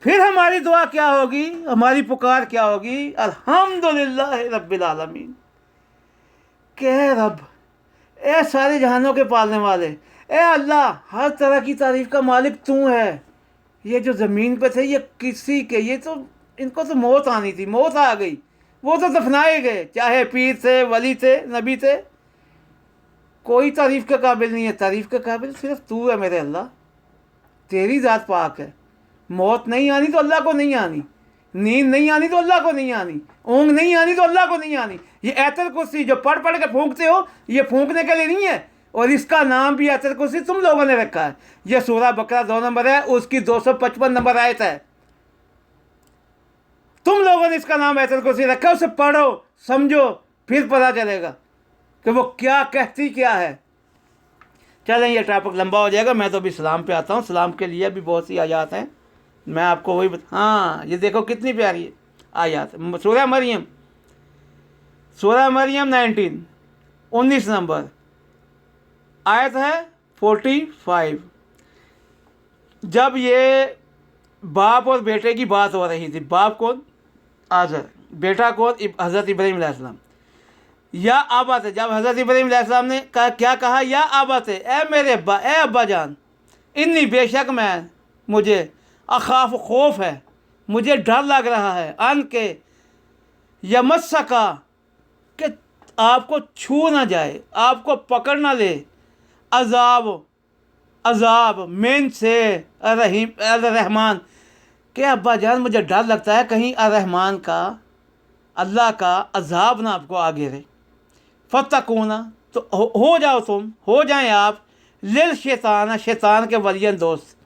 پھر ہماری دعا کیا ہوگی؟ ہماری پکار کیا ہوگی؟ الحمدللہ رب العالمین. کہ اے رب، اے سارے جہانوں کے پالنے والے، اے اللہ، ہر طرح کی تعریف کا مالک تو ہے. یہ جو زمین پہ تھے یہ کسی کے، یہ تو ان کو تو موت آنی تھی، موت آ گئی، وہ تو دفنائے گئے، چاہے پیر تھے، ولی تھے، نبی تھے، کوئی تعریف کے قابل نہیں ہے. تعریف کے قابل صرف تو ہے میرے اللہ، تیری ذات پاک ہے. موت نہیں آنی تو اللہ کو نہیں آنی، نیند نہیں آنی تو اللہ کو نہیں آنی، اونگ نہیں آنی تو اللہ کو نہیں آنی. یہ ایت الکرسی جو پڑھ پڑھ کے پھونکتے ہو، یہ پھونکنے کے لیے نہیں ہے، اور اس کا نام بھی ایت الکرسی تم لوگوں نے رکھا ہے. یہ سورہ بقرہ 2 نمبر ہے، اس کی 255 نمبر آیت ہے. تم لوگوں نے اس کا نام ایت الکرسی رکھا. اسے پڑھو، سمجھو، پھر پتہ چلے گا کہ وہ کیا کہتی کیا ہے. چلیں یہ ٹاپک لمبا ہو جائے گا، میں تو ابھی سلام پہ آتا ہوں. سلام کے لیے بھی بہت سی آیات ہیں، میں آپ کو وہی ہاں یہ دیکھو کتنی پیاری آیات. سورہ مریم 19 نمبر آیت ہے 45. جب یہ باپ اور بیٹے کی بات ہو رہی تھی، باپ کون؟ آزر، بیٹا کون؟ حضرت ابراہیم علیہ السلام. یا آبات، جب حضرت ابراہیم علیہ السلام نے کیا کہا؟ یا آبات، اے میرے ابا، اے ابا جان، انی بے شک میں، مجھے اخاف خوف ہے، مجھے ڈر لگ رہا ہے، ان کے یمسکا کہ آپ کو چھو نہ جائے، آپ کو پکڑ نہ لے، عذاب من سے الرحمن، کہ ابا جان مجھے ڈر لگتا ہے کہیں الرحمن کا، اللہ کا عذاب نہ آپ کو آگے رہے. فتقونا، تو ہو جائیں آپ شیطان کے ولی دوست.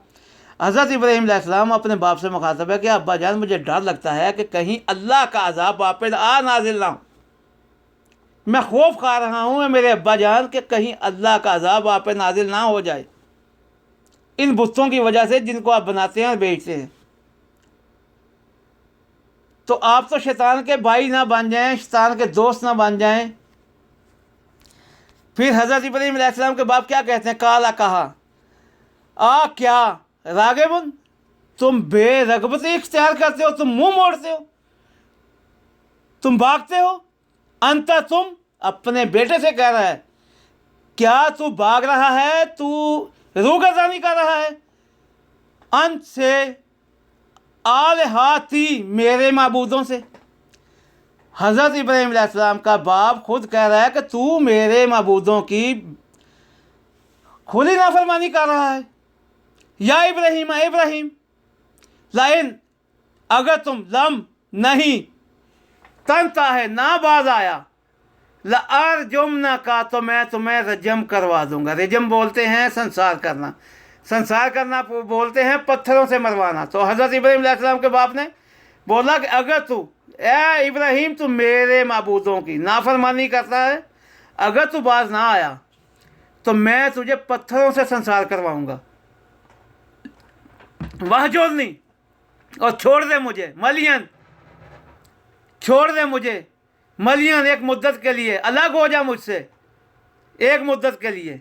حضرت ابراہیم علیہ السلام اپنے باپ سے مخاطب ہے کہ ابا جان مجھے ڈر لگتا ہے کہ کہیں اللہ کا عذاب آپ پہ نازل نہ ہو. میں خوف کھا رہا ہوں میرے ابا جان کہ کہیں اللہ کا عذاب آپ پہ نازل نہ ہو جائے ان بتوں کی وجہ سے جن کو آپ بناتے ہیں اور بیچتے ہیں. تو آپ تو شیطان کے بھائی نہ بن جائیں، شیطان کے دوست نہ بن جائیں. پھر حضرت ابراہیم علیہ السلام کے باپ کیا کہتے ہیں؟ کالا، کہا، کیا راغبن، تم بے رغبتی اختیار کرتے ہو، تم منہ موڑتے ہو، تم بھاگتے ہو. انتا، تم اپنے بیٹے سے کہہ رہا ہے، کیا تو بھاگ رہا ہے، تو روگردانی کر رہا ہے. انت سے آلہاتی، میرے معبودوں سے. حضرت ابراہیم علیہ السلام کا باپ خود کہہ رہا ہے کہ تو میرے معبودوں کی کھلی نافرمانی کر رہا ہے. یا ابراہیم لائن، اگر تم نہیں تنتا ہے، نہ باز آیا، لَأَرْجُمْنَكَ، تو میں تمہیں رجم کروا دوں گا. رجم بولتے ہیں سنسار کرنا بولتے ہیں پتھروں سے مروانا. تو حضرت ابراہیم علیہ السلام کے باپ نے بولا کہ اگر تو، اے ابراہیم، تو میرے معبودوں کی نافرمانی کرتا ہے، اگر تو باز نہ آیا تو میں تجھے پتھروں سے سنسار کرواؤں گا. وَاہْجُرْنِی، اور چھوڑ دے مجھے، ملین، چھوڑ دے مجھے، ملین، ایک مدت کے لیے، الگ ہو جا مجھ سے ایک مدت کے لیے.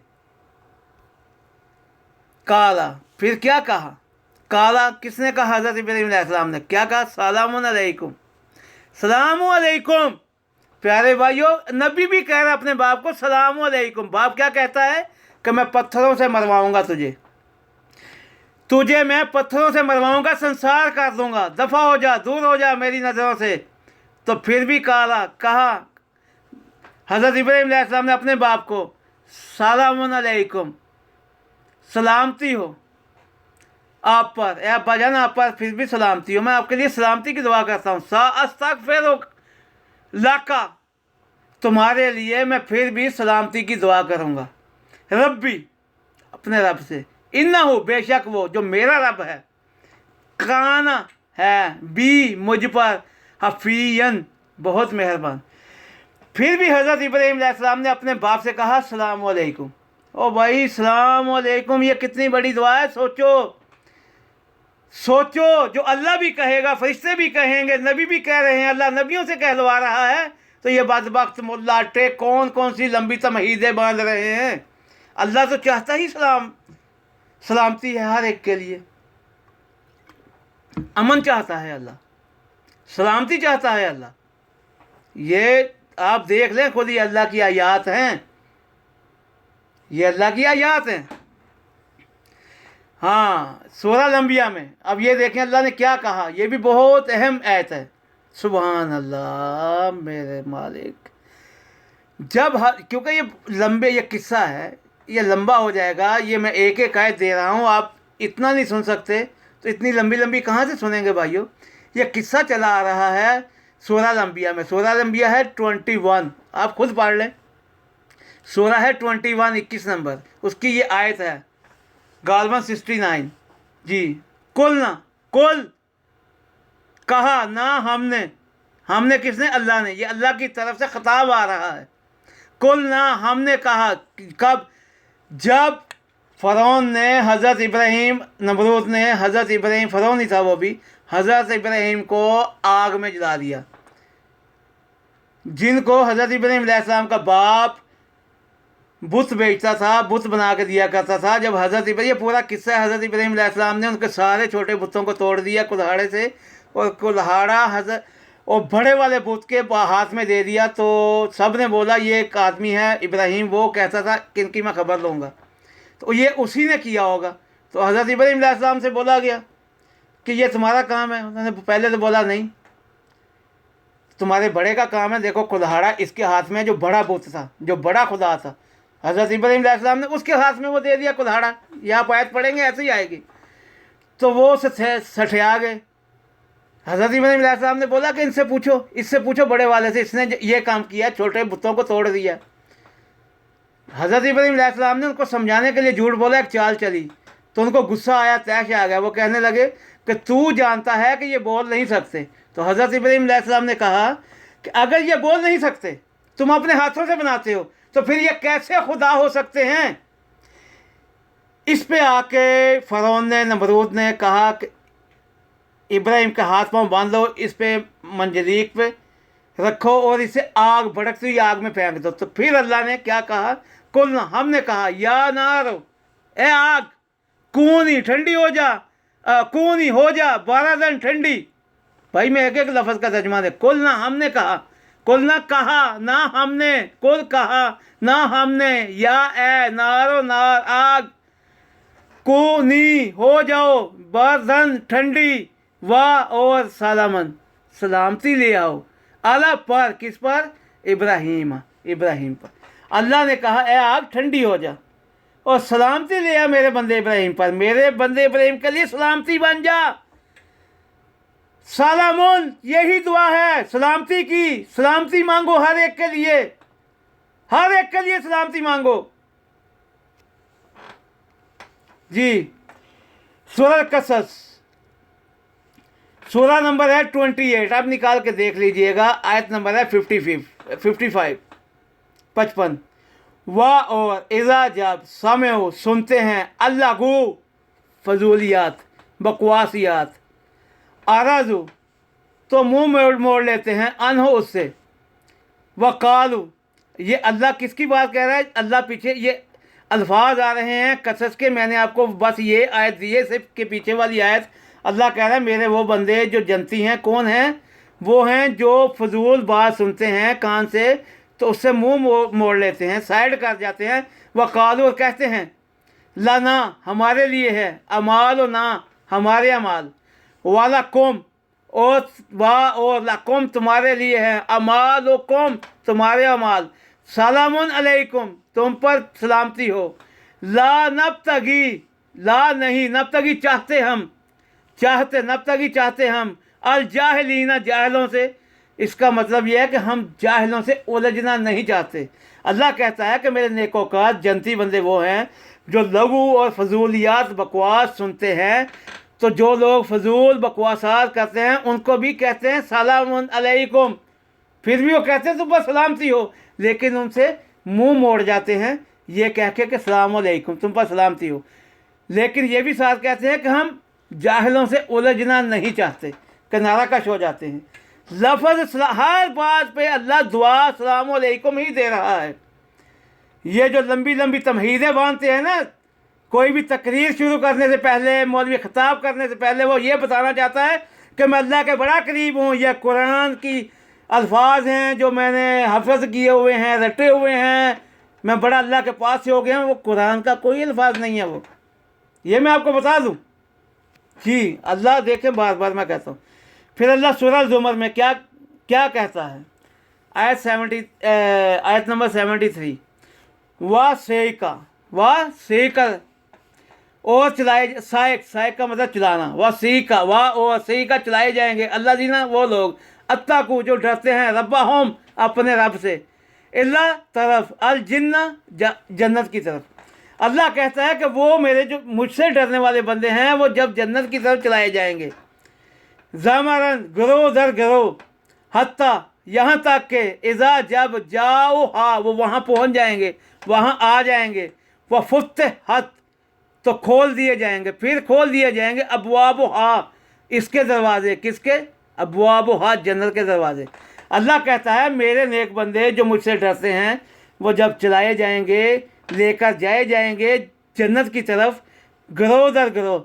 کالا، پھر کیا کہا؟ کالا کس نے کہا؟ حضرت ابراہیم علیہ السلام نے. کیا کہا؟ سلام علیکم، سلام علیکم. پیارے بھائیو، نبی بھی کہہ رہا ہے اپنے باپ کو سلام علیکم. باپ کیا کہتا ہے؟ کہ میں پتھروں سے مرواؤں گا تجھے میں پتھروں سے مرواؤں گا، سنسار کر دوں گا، دفع ہو جا، دور ہو جا میری نظروں سے. تو پھر بھی کہا حضرت ابراہیم علیہ السلام نے اپنے باپ کو، سلام علیکم، سلامتی ہو آپ پر، اے ابا جان آپ پر پھر بھی سلامتی ہو، میں آپ کے لیے سلامتی کی دعا کرتا ہوں. استغفرک لکا، تمہارے لیے میں پھر بھی سلامتی کی دعا کروں گا. ربی، اپنے رب سے، انہو، بے شک وہ جو میرا رب ہے، کانا، है, बी मुझ पर हफीयन बहुत मेहरबान। फिर भी हज़रत इब्राहीम अलैहिस्सलाम ने अपने बाप से कहा अस्सलाम वालेकुम। ओ भाई सलाम वालेकुम, ये कितनी बड़ी दुआ है। सोचो सोचो, जो अल्लाह भी कहेगा, फरिश्ते भी कहेंगे, नबी भी कह रहे हैं, अल्लाह नबियों से कहलवा रहा है, तो ये बदबख्त मुल्लाटे कौन कौन सी लंबी तमहीदें बांध रहे हैं। अल्लाह तो चाहता ही सलामती है हर एक के लिए, अमन चाहता है अल्लाह, सलामती चाहता है अल्लाह। ये आप देख लें खुद, ये अल्लाह की आयात हैं, ये अल्लाह की आयात हैं। हाँ, सूरह अल-अंबिया में अब ये देखें अल्लाह ने क्या कहा, ये भी बहुत अहम आयत है। सुभान अल्लाह मेरे मालिक। क्योंकि ये किस्सा है, ये लंबा हो जाएगा, ये मैं एक एक आयत दे रहा हूँ, आप इतना नहीं सुन सकते, तो इतनी लंबी लंबी कहाँ से सुनेंगे भाइयों। ये किस्सा चला आ रहा है सूरह अल-अंबिया में। सूरह अल-अंबिया है 21, आप खुद पढ़ लें। सूरह है 21, 21 नंबर, उसकी ये आयत है गालबन 69 जी। कुल कहा ना हमने किसने, अल्लाह ने, ये अल्लाह की तरफ से खिताब आ रहा है। कुल ना हमने कहा, कब, जब फ़िरौन ने हज़रत इब्राहीम, नमरूद ने हज़रत इब्राहीम, फ़िरौन ही था वो भी, हज़रत इब्राहीम को आग में जला दिया, जिनको हज़रत इब्राहीम अलैहिस्सलाम का बाप बुत बेचता था, बुत बना के दिया करता था। जब हज़रत इब्राहीम, ये पूरा किस्सा है, हज़रत इब्राहीम अलैहिस्सलाम ने उनके सारे छोटे बुतों को तोड़ दिया कुल्हाड़े से, और कुल्हाड़ा और बड़े वाले बुत के हाथ में दे दिया। तो सब ने बोला ये एक आदमी है इब्राहीम, वो कहता था किनकी मैं खबर लूँगा, तो ये उसी ने किया होगा। तो हज़रत इब्राहीम अलैहिस्सलाम से बोला गया कि ये तुम्हारा काम है। उन्होंने पहले तो बोला नहीं, तुम्हारे बड़े का काम है, देखो कुल्हाड़ा इसके हाथ में, जो बड़ा बुत था, जो बड़ा खुदा था, हज़रत इब्राहीम अलैहिस्सलाम ने उसके हाथ में वो दे दिया कुल्हाड़ा। यह आप आयत पढ़ेंगे ऐसे ही आएगी। तो वो सठिया गए। हज़रत इब्राहीम अलैहिस्सलाम ने बोला कि इससे पूछो बड़े वाले से, इसने ये काम किया, छोटे बुतों को तोड़ दिया। हज़रत इब्राहीम अलैहिस्सलाम ने उनको समझाने के लिए झूठ बोला, एक चाल चली, तो उनको गुस्सा आया, तैश आ गया। वो कहने लगे कि तू जानता है कि ये बोल नहीं सकते। तो हज़रत इब्राहीम अलैहिस्सलाम ने कहा कि अगर ये बोल नहीं सकते, तुम अपने हाथों से बनाते हो, तो फिर ये कैसे खुदा हो सकते हैं। इस पे आके फ़िरौन ने, नमरूद ने कहा कि इब्राहीम का हाथ पांव बांध लो, इस पे मंजरीक पे रखो और इसे आग, भड़कती हुई आग में फेंक दो। तो फिर अल्लाह ने क्या कहा, कुल हमने कहा या नारो, ए आग, कूनी ठंडी हो जा, कूनी हो जा 12 दिन ठंडी। भाई मैं एक एक लफ्ज़ का तर्जुमा दे। कुल ना हमने कहा, कुल ना कहा ना हमने, कुल कहा ना हमने, या ए नारो नार, आग, कूनी हो जाओ, बर्दन ठंडी, वाह और सलामन, सलामती ले आओ, अला पर, किस पर, इब्राहीम पर। अल्लाह ने कहा ए आग ठंडी हो जा और सलामती ले आ मेरे बंदे इब्राहीम पर, मेरे बंदे इब्राहीम के लिए सलामती बन जा। सलामुन, यही दुआ है सलामती की। सलामती मांगो हर एक के लिए, हर एक के लिए सलामती मांगो जी। सूरह कसस, सूरह नंबर है 28, आप निकाल के देख लीजिएगा। आयत नंबर है 55 55। वाह और इज़ा, जब समो सुनते हैं, अल्लाह गो फजूलियात, बकवासियात, आराजू तो मुंह मोड़ लेते हैं, अनहो उससे, वकालू, ये अल्लाह किसकी बात कह रहा है, अल्लाह पीछे ये अल्फाज आ रहे हैं कसस के, मैंने आपको बस ये आयत दी है, सिर्फ के पीछे वाली आयत। अल्लाह कह रहा है मेरे वो बंदे जो जनती हैं, कौन हैं, वो हैं जो फजूल बात सुनते हैं कान से, तो उससे मुंह मोड़ लेते हैं, साइड कर जाते हैं। वकालू, और कहते हैं, लाना हमारे लिए है, अमाल ना हमारे अमाल, वाला कुम और वाह और लकुम तुम्हारे लिए है, अमाल कुम तुम्हारे अमाल, सलामुन अलैकुम तुम पर सलामती हो, ला नब्तगी, ला नहीं, नब्तगी चाहते हम, चाहते, नब्तगी चाहते हम, अल जाहिलीना जाहिलों से। इसका मतलब यह है कि हम जाहिलों से उलझना नहीं चाहते। अल्लाह कहता है कि मेरे नेकोकार जनती बंदे वो हैं जो लघु और फजूलियात बकवास सुनते हैं, तो जो लोग फजूल बकवासात करते हैं उनको भी कहते हैं सलामुन अलैकुम, फिर भी वो कहते हैं तुम पर सलामती हो, लेकिन उनसे मुंह मोड़ जाते हैं ये कह के कि सलाम अलैकुम, तुम पर सलामती हो। लेकिन ये भी साथ कहते हैं कि हम जाहिलों से उलझना नहीं चाहते, किनारा कश हो जाते हैं। लफ्ज़ हर बात पे अल्लाह दुआ सलाम अलैकुम ही दे रहा है। ये जो लंबी लंबी तमहीदें बांधते हैं ना, कोई भी तकरीर शुरू करने से पहले, मौलवी खिताब करने से पहले वो ये बताना चाहता है कि मैं अल्लाह के बड़ा करीब हूँ, यह कुरान की अल्फाज हैं जो मैंने हफ्ज़ किए हुए हैं, रटे हुए हैं, मैं बड़ा अल्लाह के पास से हो गया हूँ। वो कुरान का कोई अल्फाज नहीं है, वो ये मैं आपको बता दूँ जी। अल्लाह देखें, बार बार मैं कहता हूँ। फिर अल्लाह सूरह ज़ुमर में क्या क्या कहता है, आयत नंबर 73, वाह सेका और चलाए, साइक का मतलब चलाना, वाह सीका, वाह और सीका चलाए जाएंगे अल्लाह दीना वो लोग, अत्ताकू जो डरते हैं, रब्बा होम अपने रब से, इल्ला तरफ अल जिन्ना जन्नत की तरफ। अल्लाह कहता है कि वो मेरे जो मुझसे डरने वाले बंदे हैं वो जब जन्नत की तरफ चलाए जाएंगे, ज़मरन ग्रो दर ग्रो, हत्ता यहाँ तक के, इज़ा जब जाओ हा वो वहाँ पहुँच जाएंगे, वहाँ आ जाएंगे, वह फुत हत तो खोल दिए जाएंगे, फिर खोल दिए जाएंगे अबवाब हा इसके दरवाज़े, किसके, अबवाब हा जन्नत के दरवाज़े। अल्लाह कहता है मेरे नेक बंदे जो मुझसे डरते हैं वो जब चलाए जाएंगे, लेकर जाए जाएंगे जन्नत की तरफ, ग्रोह दर ग्रोह,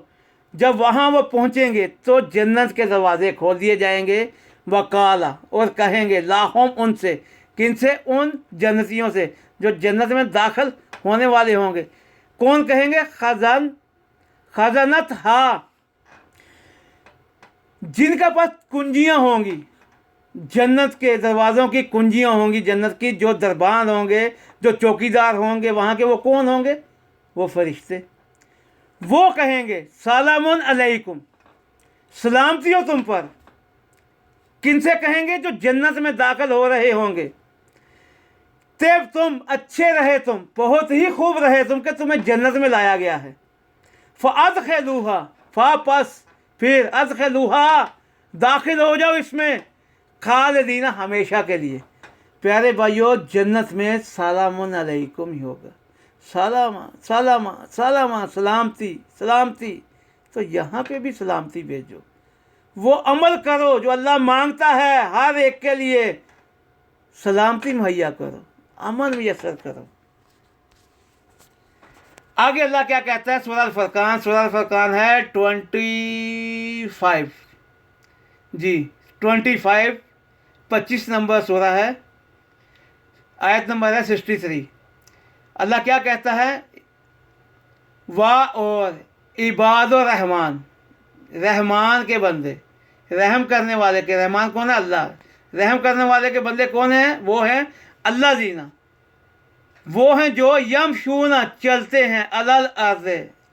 जब वहाँ वो पहुँचेंगे तो जन्नत के दरवाज़े खोल दिए जाएंगे। वकाला और कहेंगे लाहोम उनसे, किनसे, उन जन्नतियों से जो जन्नत में दाखिल होने वाले होंगे। कौन कहेंगे, खजानत हा, जिनका पास कुंजियाँ होंगी, जन्नत के दरवाज़ों की कुंजियाँ होंगी, जन्नत की जो दरबान होंगे, जो चौकीदार होंगे वहाँ के, वो कौन होंगे, वो फरिश्ते। वो कहेंगे सलामुन अलैकुम, सलामती हो तुम पर। किनसे कहेंगे, जो जन्नत में दाखिल हो रहे होंगे। तब तुम अच्छे रहे, तुम बहुत ही खूब रहे तुम, कि तुम्हें जन्नत में लाया गया है। फ़अदख़िलूहा, पस फिर अदख़िलूहा दाखिल हो जाओ इसमें, खालिदीना हमेशा के लिए। प्यारे भाइयों, जन्नत में सलामुन अलैकुम ही होगा, सलामा सलामा सलामा, सलामती सलामती। तो यहाँ पे भी सलामती भेजो, वो अमल करो जो अल्लाह मांगता है, हर एक के लिए सलामती मुहैया करो, अमन मुयस्सर करो। आगे अल्लाह क्या कहता है, सूरह अल फुरकान है 25 जी, 25 नंबर सूरह है, आयत नंबर है 63। अल्लाह क्या कहता है, वाह और इबादुर रहमान, रहमान के बंदे, रहम करने वाले के, रहमान कौन है, अल्लाह। रहम करने वाले के बंदे कौन हैं, वो हैं अल्लाह जीना, वो हैं जो यमशूना चलते हैं, अलल अर्ज़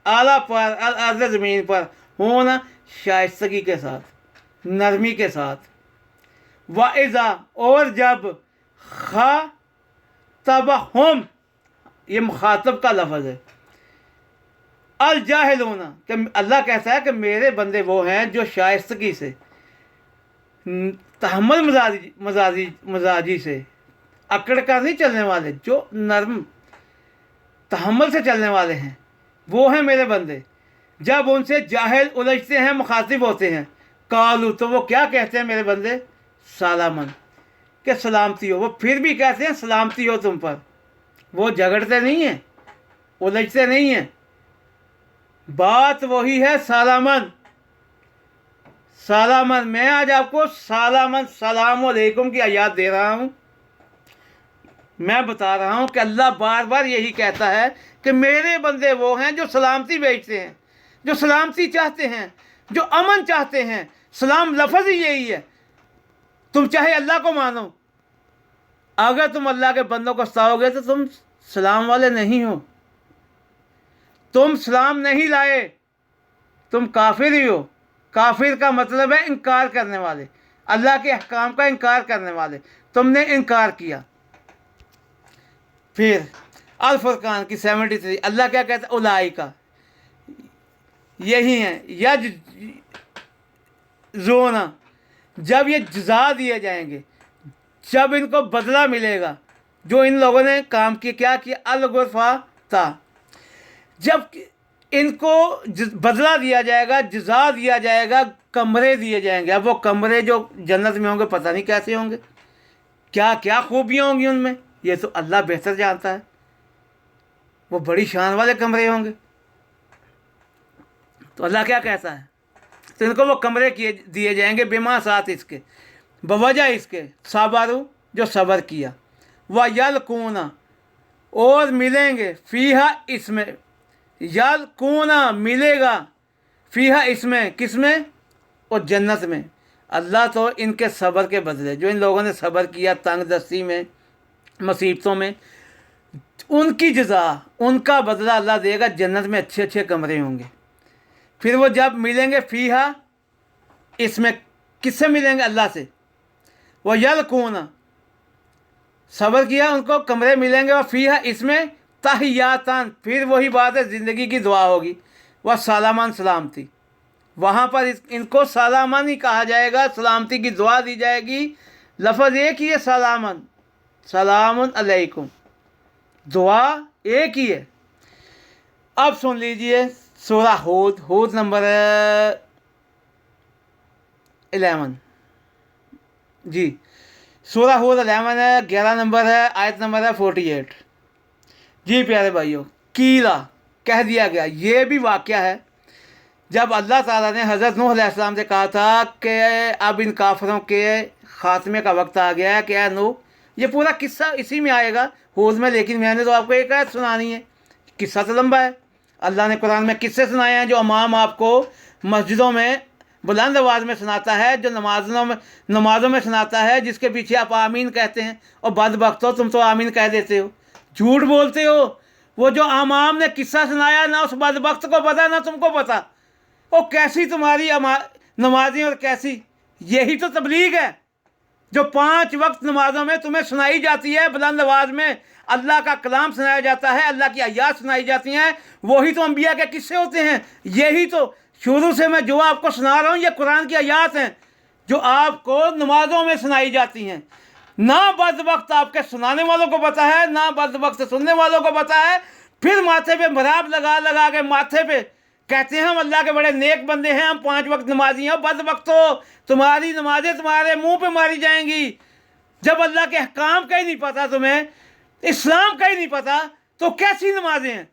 आला पर, अल अर्ज़ ज़मीन पर, होना शाइस्तगी के साथ, नरमी के साथ। वाइज़ा और जब ख़ातबहुम, ये मुखातब का लफ्ज़ है, अल जाहिलूना, कि अल्लाह कहता है कि मेरे बंदे वो हैं जो शाइस्तगी से, तहम्मुल मजाजी से, अकड़ कर नहीं चलने वाले, जो नरम तहम्मुल से चलने वाले हैं, वो हैं मेरे बंदे। जब उनसे जाहिल उलझते हैं, मुखातिब होते हैं, कालू तो वो क्या कहते हैं मेरे बंदे, सलामन, कि सलामती हो। वो फिर भी कहते हैं सलामती हो तुम पर, वो झगड़ते नहीं हैं, उलझते नहीं हैं, बात वही है सलामन सलामन। मैं आज आपको सलामन सलाम अलैकुम की आयत दे रहा हूँ, मैं बता रहा हूँ कि अल्लाह बार बार यही कहता है कि मेरे बंदे वो हैं जो सलामती भेजते हैं, जो सलामती चाहते हैं, जो अमन चाहते हैं। सलाम लफ्ज़ ही यही है। तुम चाहे अल्लाह को मानो, अगर तुम अल्लाह के बंदों को सताओगे तो तुम सलाम वाले नहीं हो, तुम सलाम नहीं लाए, तुम काफिर ही हो। काफिर का मतलब है इनकार करने वाले, अल्लाह के अहकाम का इनकार करने वाले। तुमने इनकार किया। फिर अल फुरकान की 73 अल्लाह क्या कहता है, उलाई का, यही हैं यज जोना, जब ये जजा दिए जाएंगे, जब इनको बदला मिलेगा जो इन लोगों ने काम किया, क्या किया, अलगुरफा था, जब इनको बदला दिया जाएगा, जजा दिया जाएगा, कमरे दिए जाएंगे। अब वो कमरे जो जन्नत में होंगे पता नहीं कैसे होंगे, क्या क्या खूबियाँ होंगी उनमें, ये तो अल्लाह बेहतर जानता है। वो बड़ी शान वाले कमरे होंगे। तो अल्लाह क्या कहता है, तो इनको वो कमरे किए दिए जाएंगे, बेमा साथ इसके, बवजह इसके, साबारू जो सब्र किया, व यलकूना और मिलेंगे, फ़ीहा इसमें, यलकूना मिलेगा, फ़ीहा इसमें, किसमें, और जन्नत में। अल्लाह तो इनके सब्र के बदले, जो इन लोगों ने सब्र किया तंग दस्ती में, मुसीबतों में, उनकी जज़ा, उनका बदला अल्लाह देगा। जन्नत में अच्छे अच्छे कमरे होंगे। फिर वो जब मिलेंगे फ़ीहा इसमें, किससे मिलेंगे, अल्लाह से। वह यलकूना सब्र किया, उनको कमरे मिलेंगे, और फ़ीहा इसमें तहियातन, फिर वही बात है, ज़िंदगी की दुआ होगी, वह सलामन सलामती, वहाँ पर इनको सलामन ही कहा जाएगा, सलामती की दुआ दी जाएगी। लफ्ज़ एक ही है, सलामन, सलामुन अलैकुम, दुआ एक ही है। अब सुन लीजिए सूरा हूद, हूद नंबर 11 जी, सूरा हूद 11 है, 11 नंबर है, आयत नंबर है 48। जी प्यारे भाइयों, कीला कह दिया गया, ये भी वाक़या है जब अल्लाह ताला ने हज़रत नूह अलैहिस्सलाम से कहा था कि अब इन काफिरों के ख़ात्मे का वक्त आ गया है कि नूह, ये पूरा किस्सा इसी में आएगा हूद में, लेकिन मैंने तो आपको एक आयत सुनानी है, किस्सा तो लंबा है। अल्लाह ने कुरान में किस्से सुनाए हैं जो इमाम आपको मस्जिदों में बुलंद आवाज़ में सुनाता है, जो नमाज़ों में सुनाता है, जिसके पीछे आप आमीन कहते हैं, और बदबख्त हो तुम तो आमीन कह देते हो, झूठ बोलते हो। वो जो इमाम ने किस्सा सुनाया, ना उस बदबख्त को पता ना तुमको पता, वो कैसी तुम्हारी नमाज़ें और कैसी, यही तो तबलीग है जो 5 वक्त नमाज़ों में तुम्हें सुनाई जाती है, बुलंद आवाज़ में अल्लाह का कलाम सुनाया जाता है, अल्लाह की आयात सुनाई जाती हैं, वही तो अंबिया के किस्से होते हैं। यही तो शुरू से मैं जो आपको सुना रहा हूँ, ये कुरान की आयात हैं जो आपको नमाज़ों में सुनाई जाती हैं। ना बद वक्त आपके सुनाने वालों को पता है, ना बद वक्त सुनने वालों को पता है। फिर माथे पे मराब लगा लगा के माथे पे कहते हैं हम अल्लाह के बड़े नेक बंदे हैं, हम 5 वक्त नमाजी हैं। बद वक्त हो, तुम्हारी नमाजें तुम्हारे मुंह पे मारी जाएंगी। जब अल्लाह के अहकाम का ही नहीं पता, तुम्हें इस्लाम का ही नहीं पता, तो कैसी नमाजें हैं।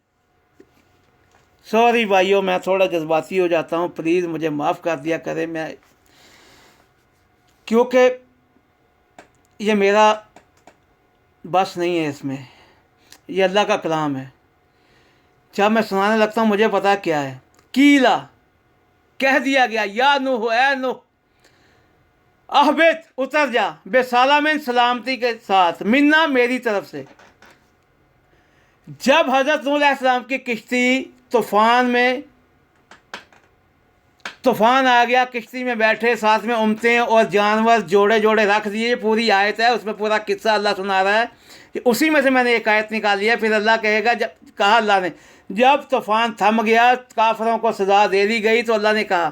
सॉरी भाइयों, मैं थोड़ा जज्बाती हो जाता हूँ, प्लीज़ मुझे माफ़ कर दिया करें। मैं क्योंकि ये मेरा बस नहीं है, इसमें ये अल्लाह का कलाम है। जब मैं सुनाने लगता हूँ मुझे पता क्या है। कीला कह दिया गया, या नूह ए नूह अहबित उतर जा, बेसालामिन सलामती के साथ, मिन्ना मेरी तरफ से। जब हज़रत नूह अलैहिस्सलाम की किश्ती तूफ़ान आ गया, किश्ती में बैठे, साथ में उम्मतें और जानवर जोड़े जोड़े रख दिए, पूरी आयत है, उसमें पूरा किस्सा अल्लाह सुना रहा है। उसी में से मैंने एक आयत निकाली है। फिर अल्लाह कहेगा, जब कहा अल्लाह ने, जब तूफ़ान थम गया, काफिरों को सज़ा दे दी गई, तो अल्लाह ने कहा,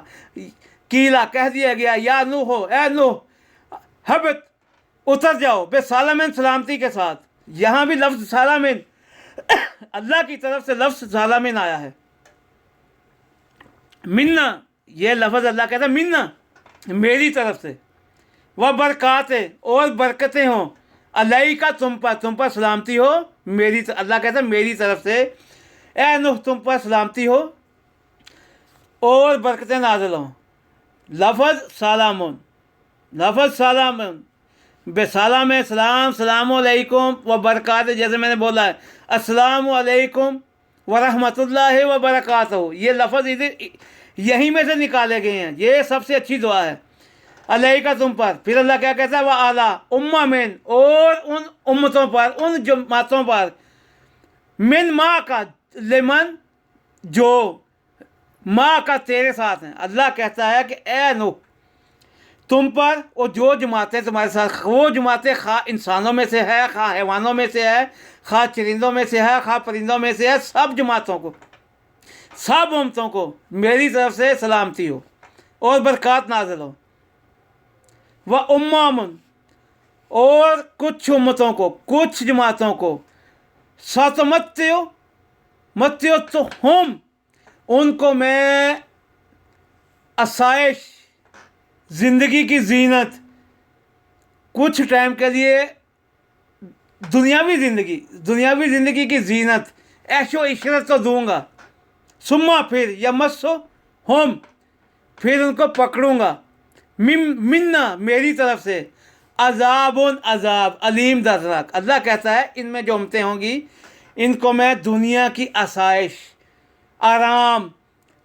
कीला कह दिया गया, या नूह हो ए नूह हबित उतर जाओ, बेसालामिन सलामती के साथ। यहाँ भी लफ्ज़ सालामिन अल्लाह की तरफ से लफ्ज़ सालामिन आया है। मिन्ना, ये लफ्ज़ अल्लाह कहता है मिन्ना मेरी तरफ से, वह बरक़ातें और बरकतें हों, अलैका तुम पर सलामती हो, मेरी अल्लाह कहता है मेरी तरफ से ए नूह तुम पर सलामती हो और बरकतें नाज़िल हों। लफ्ज़ सलामुन, लफ्ज़ सलामुन, बेसलाम सलाम, सलामु अलैकुम व बरकात, जैसे मैंने बोला है अस्सलामु अलैकुम व रहमतुल्लाहि व बरकातहू, ये लफ्ज़ इधर यहीं में से निकाले गए हैं। ये सबसे अच्छी दुआ है, अलैका तुम पर। फिर अल्लाह क्या कहता है, वह आला उम्मा मिन, और उन उम्मतों पर, उन जमातों पर, मिन माँ का, लेमन जो माँ का तेरे साथ हैं। अल्लाह कहता है कि ए नूह तुम पर और जो जमातें तुम्हारे साथ, वो जमातें खा इंसानों में से है, खा हैवानों में से है, खा चरिंदों में से है, खा परिंदों में से है, सब जमातों को सब उम्मतों को मेरी तरफ से सलामती हो और बरक़ात नाज़िल हो। व उम्मामुन, और कुछ उम्मतों को, कुछ जमातों को, सतमत्यो तो हम, उनको मैं आसाइश, ज़िंदगी की जीनत, कुछ टाइम के लिए दुनियावी ज़िंदगी की जीनत, ऐशो इशरत तो दूंगा। सुम्मा, फिर यमस्सो हम, फिर उनको पकड़ूंगा, मिन्ना, मेरी तरफ से, अजाबुन, अजाब, अलीम, दर्दनाक। अल्लाह कहता है इनमें जो उम्मतें होंगी इनको मैं दुनिया की आसाइश, आराम,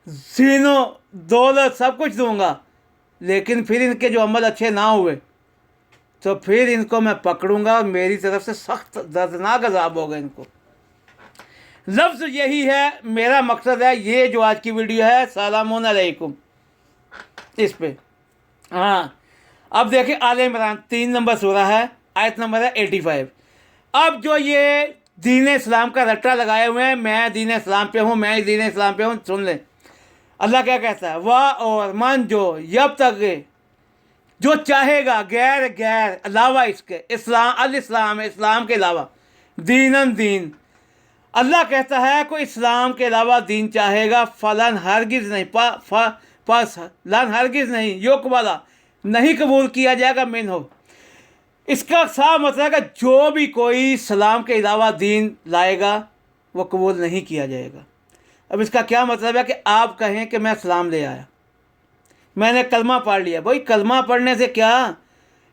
जीनो, दौलत सब कुछ दूंगा, लेकिन फिर इनके जो अमल अच्छे ना हुए तो फिर इनको मैं पकड़ूंगा और मेरी तरफ से सख्त दर्दनाक अजाब होगा इनको। लफ्ज़ यही है, मेरा मकसद है ये जो आज की वीडियो है, सलामुन अलैकुम, इस पे। हाँ, अब देखिए आले इमरान 3 नंबर सूरा है, आयत नंबर है 85। अब जो ये दीन इस्लाम का रट्टा लगाए हुए हैं, मैं दीन इस्लाम पे हूँ, मैं दीन इस्लाम पे हूँ, सुन ले अल्लाह क्या कहता है। वाह, और मन जो यब तक जो चाहेगा गैर अलावा इसके, इस्लाम के अलावा, दीनन दीन, अल्लाह कहता है कोई इस्लाम के अलावा दीन चाहेगा, फलन हरगिज़ नहीं, लन हरगिज़ नहीं, युक़बला, नहीं कबूल किया जाएगा, मिन हो। इसका साफ मतलब है कि जो भी कोई इस्लाम के अलावा दीन लाएगा वो कबूल नहीं किया जाएगा। अब इसका क्या मतलब है कि आप कहें कि मैं इस्लाम ले आया, मैंने कलमा पढ़ लिया। भाई कलमा पढ़ने से क्या,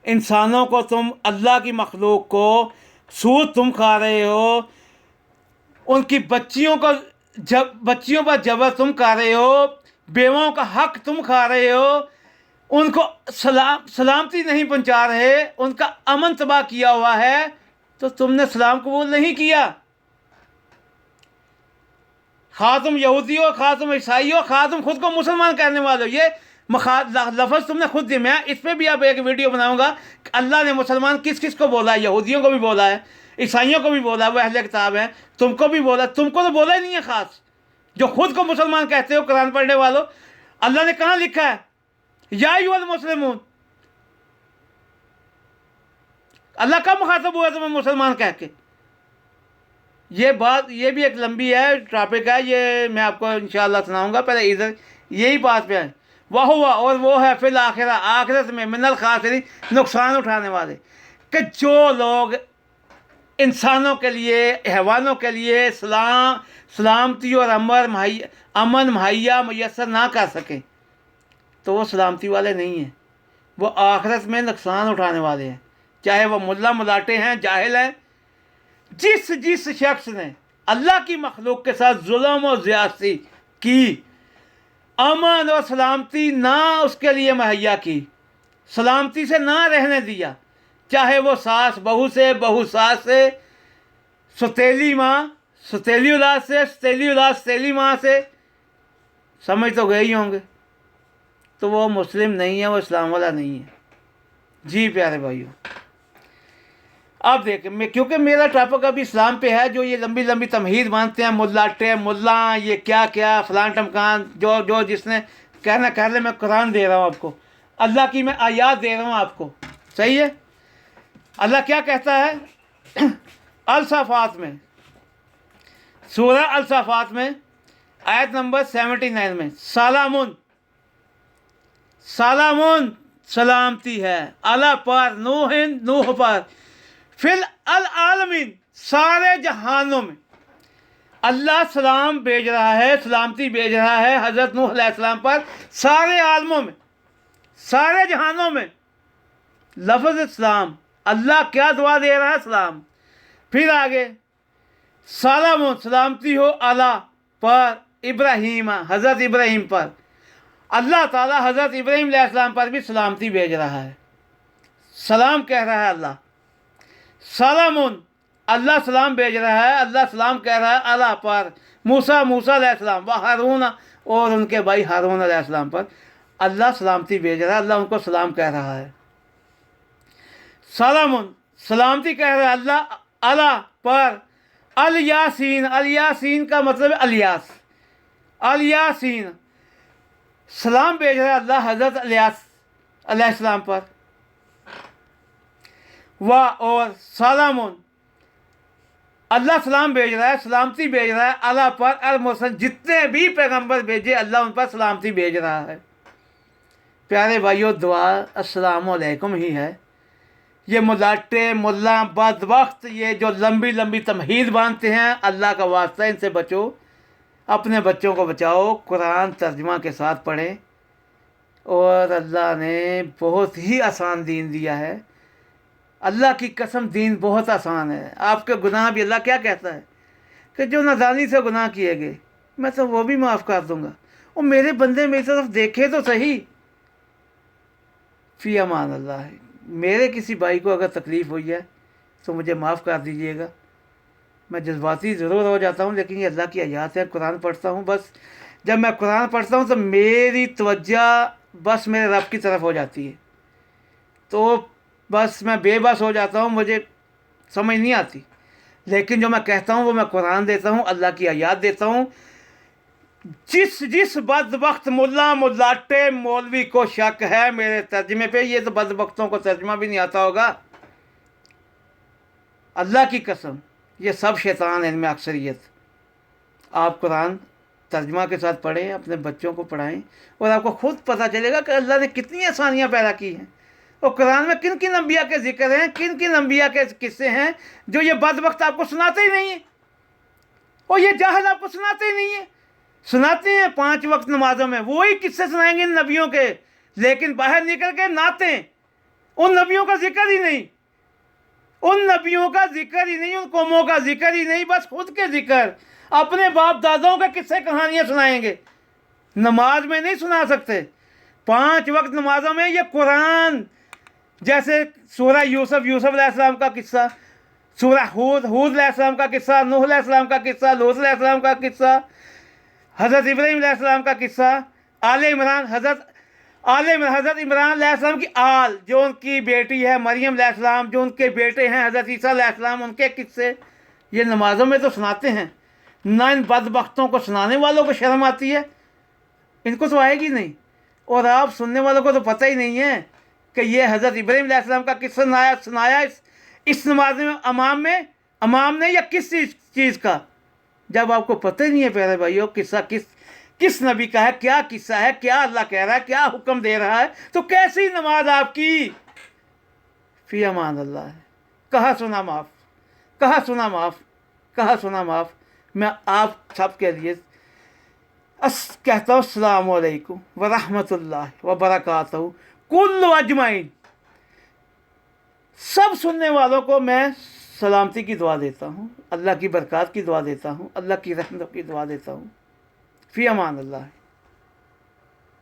इंसानों को तुम, अल्लाह की मखलूक को सूद तुम खा रहे हो, उनकी बच्चियों पर जबर तुम खा रहे हो, बेवाओं का हक तुम खा रहे हो, उनको सलामती नहीं पहुंचा रहे, उनका अमन तबाह किया हुआ है, तो तुमने सलाम कबूल नहीं किया। खा तुम यहूदी हो, खा तुम ईसाई हो, खा तुम खुद को मुसलमान कहने वाले हो, ये लफ्ज़ तुमने खुद दिया। मैं इस पर भी आप एक वीडियो बनाऊंगा कि अल्लाह ने मुसलमान किस किस को बोला है, यहूदियों को भी बोला है, ईसाइयों को भी बोला है, वो अहले किताब है, तुमको भी बोला, तुमको तो बोला ही नहीं है। ख़ास जो खुद को मुसलमान कहते हो, कुरान पढ़ने वालों, अल्लाह ने कहाँ लिखा है या अय्युहल मुस्लिमून? अल्लाह कब मुखातब हुआ तुम्हें मुसलमान कह के? ये बात, ये भी एक लंबी है, टॉपिक है, ये मैं आपको इंशाअल्लाह सुनाऊंगा। पहले इधर यही बात पे है। वह हुआ, और वो है फिल आखिरा, आखिरत में, मिनल खासिरीन, नुकसान उठाने वाले, कि जो लोग इंसानों के लिए, हैवानों के लिए सलामती और अमन मुहैया मैसर ना कर सकें, तो वो सलामती वाले नहीं हैं, वो आखिरत में नुकसान उठाने वाले हैं। चाहे वो मुल्ला मुलाटे हैं, जाहिल हैं। जिस शख्स ने अल्लाह की मखलूक के साथ जुल्म और ज़्यादती की, अमन और सलामती ना उसके लिए मुहैया की, सलामती से ना रहने दिया, चाहे वो सास बहू से, बहू सास से, सौतेली माँ सौतेली औलाद से, सौतेली औलाद सौतेली माँ से, समझ तो गए ही होंगे, तो वो मुस्लिम नहीं है, वो इस्लाम वाला नहीं है। जी प्यारे भाइयों, आप देखें, क्योंकि मेरा टॉपिक अभी इस्लाम पे है, जो ये लंबी लंबी तमहीद मानते हैं, मुल्ला ये क्या क्या फलान टमकान, जो जिसने कहना कह ले, मैं कुरान दे रहा हूँ आपको, अल्लाह की मैं आयात दे रहा हूँ आपको, सही है। अल्लाह क्या कहता है अल-सफ़ात में, सूरह अल-सफ़ात में आयत नंबर 79 में, सलामुन सलामती है, अला पर, नूह पर, फिल अल आलमीन, सारे जहानों में। अल्लाह सलाम भेज रहा है, सलामती भेज रहा है हज़रत नूह अलैहिस्सलाम पर, सारे आलमों में, सारे जहानों में। लफ्ज़ इस्लाम, अल्लाह क्या दुआ दे रहा है, सलाम। फिर आगे सलाम, सलामती हो अला पर, इब्राहीम, हज़रत इब्राहीम पर, अल्लाह ताला हज़रत इब्राहीम अलैहिस्सलाम पर भी सलामती भेज रहा है, सलाम कह रहा है अल्लाह। सलामुन, अल्लाह सलाम भेज रहा है, अल्लाह सलाम कह रहा है अला पर, मूसा अलैहिस्सलाम, व हारून, और उनके भाई हारून अलैहिस्सलाम पर अल्लाह सलामती भेज रहा है, अल्लाह उनको सलाम कह रहा है। सलामुन, सलामती कह रहा है अल्लाह अला पर, अल यासीन, अल यासीन का मतलब है अलियास, अल यासीन, सलाम भेज रहा है अल्लाह हज़रत इलियास अलैहिस्सलाम पर। वाह, और सलामुन, अल्लाह सलाम भेज रहा है, सलामती भेज रहा है अला पर अल मुरसल, जितने भी पैगंबर भेजे अल्लाह उन पर सलामती भेज रहा है। प्यारे भाइयों, दुआ अस्सलाम वालेकुम ही है। ये मुलाटे मुल्ला बदबख्त ये जो लंबी लंबी तमहीद बांधते हैं, अल्लाह का वास्ता इनसे बचो, अपने बच्चों को बचाओ, कुरान तर्जुमा के साथ पढ़ें। और अल्लाह ने बहुत ही आसान दीन दिया है, अल्लाह की कसम दीन बहुत आसान है। आपके गुनाह भी अल्लाह क्या कहता है कि जो नादानी से गुनाह किए गए मैं तो वो भी माफ़ कर दूंगा। और मेरे बंदे मेरी तरफ देखे तो सही। फ़ी अमान अल्लाह है। मेरे किसी भाई को अगर तकलीफ़ हुई है तो मुझे माफ़ कर दीजिएगा। मैं जज्बाती ज़रूर हो जाता हूँ, लेकिन ये अल्लाह की आयत है, कुरान पढ़ता हूँ। बस जब मैं कुरान पढ़ता हूँ तो मेरी तवज्जो बस मेरे रब की तरफ हो जाती है, तो बस मैं बेबस हो जाता हूँ, मुझे समझ नहीं आती। लेकिन जो मैं कहता हूँ वो मैं कुरान देता हूँ, अल्लाह की आयत देता हूँ। जिस बदबख्त मुल्ला मुल्लाटे मौलवी को शक है मेरे तर्जमे पे, ये तो बदबख्तों को तर्जमा भी नहीं आता होगा, अल्लाह की कसम ये सब शैतान है, इनमें अक्सरियत। आप कुरान तर्जमा के साथ पढ़ें, अपने बच्चों को पढ़ाएं, और आपको खुद पता चलेगा कि अल्लाह ने कितनी आसानियाँ पैदा की हैं। और कुरान में किन किन अंबिया के जिक्र हैं, किन किन अंबिया के किस्से हैं जो ये बदबख्त आपको सुनाते ही नहीं है, और ये जाहिल आपको सुनाते ही नहीं है। सुनाते हैं 5 वक्त नमाजों में, वही किस्से सुनाएंगे इन नबियों के, लेकिन बाहर निकल के नाते उन नबियों का जिक्र ही नहीं, उन नबियों का जिक्र ही नहीं, उन कौमों का जिक्र ही नहीं, बस खुद के जिक्र, अपने बाप दादाओं के किस्से कहानियाँ सुनाएंगे। नमाज में नहीं सुना सकते, 5 वक्त नमाजों में ये कुरान, जैसे सूरह यूसुफ अलैहिस्सलाम का किस्सा, सूरह हूद अलैहिस्सलाम का किस्सा, नूह अलैहिस्सलाम का किस्सा, लूत अलैहिस्सलाम का किस्सा, हज़रत इब्राहीम अलैहिस्सलाम का किस्सा, हज़रत इमरान अलैहिस्सलाम की आल, जो उनकी बेटी है मरियम अलैहिस्सलाम, जो उनके बेटे हैं हज़रत ईसा अलैहिस्सलाम, उनके किस्से ये नमाज़ों में तो सुनाते हैं ना। इन बदबख्तों को सुनाने वालों को शर्म आती है, इनको तो आएगी नहीं। और आप सुनने वालों को तो पता ही नहीं है कि ये हज़रत इब्राहीम अलैहिस्सलाम का किस्सा सुनाया इस नमाज में अमाम ने, या किस चीज़ का, जब आपको पता ही नहीं है प्यारे भाइयों किस्सा किस नबी का है, क्या किस्सा है, क्या अल्लाह कह रहा है, क्या हुक्म दे रहा है, तो कैसी नमाज आपकी। फ़ी अमान अल्लाह है। कहाँ सुना माफ़, कहाँ सुना माफ़, कहाँ सुना माफ़। मैं आप सब के लिए कहता हूँ अस्सलामु अलैकुम व रहमतुल्लाहि व बरकातहू कुल्लु अजमाइन। सब सुनने वालों को मैं सलामती की दुआ देता हूँ, अल्लाह की बरकत की दुआ देता हूँ, अल्लाह की रहमत की दुआ देता हूँ। फ़ी अमान अल्लाह।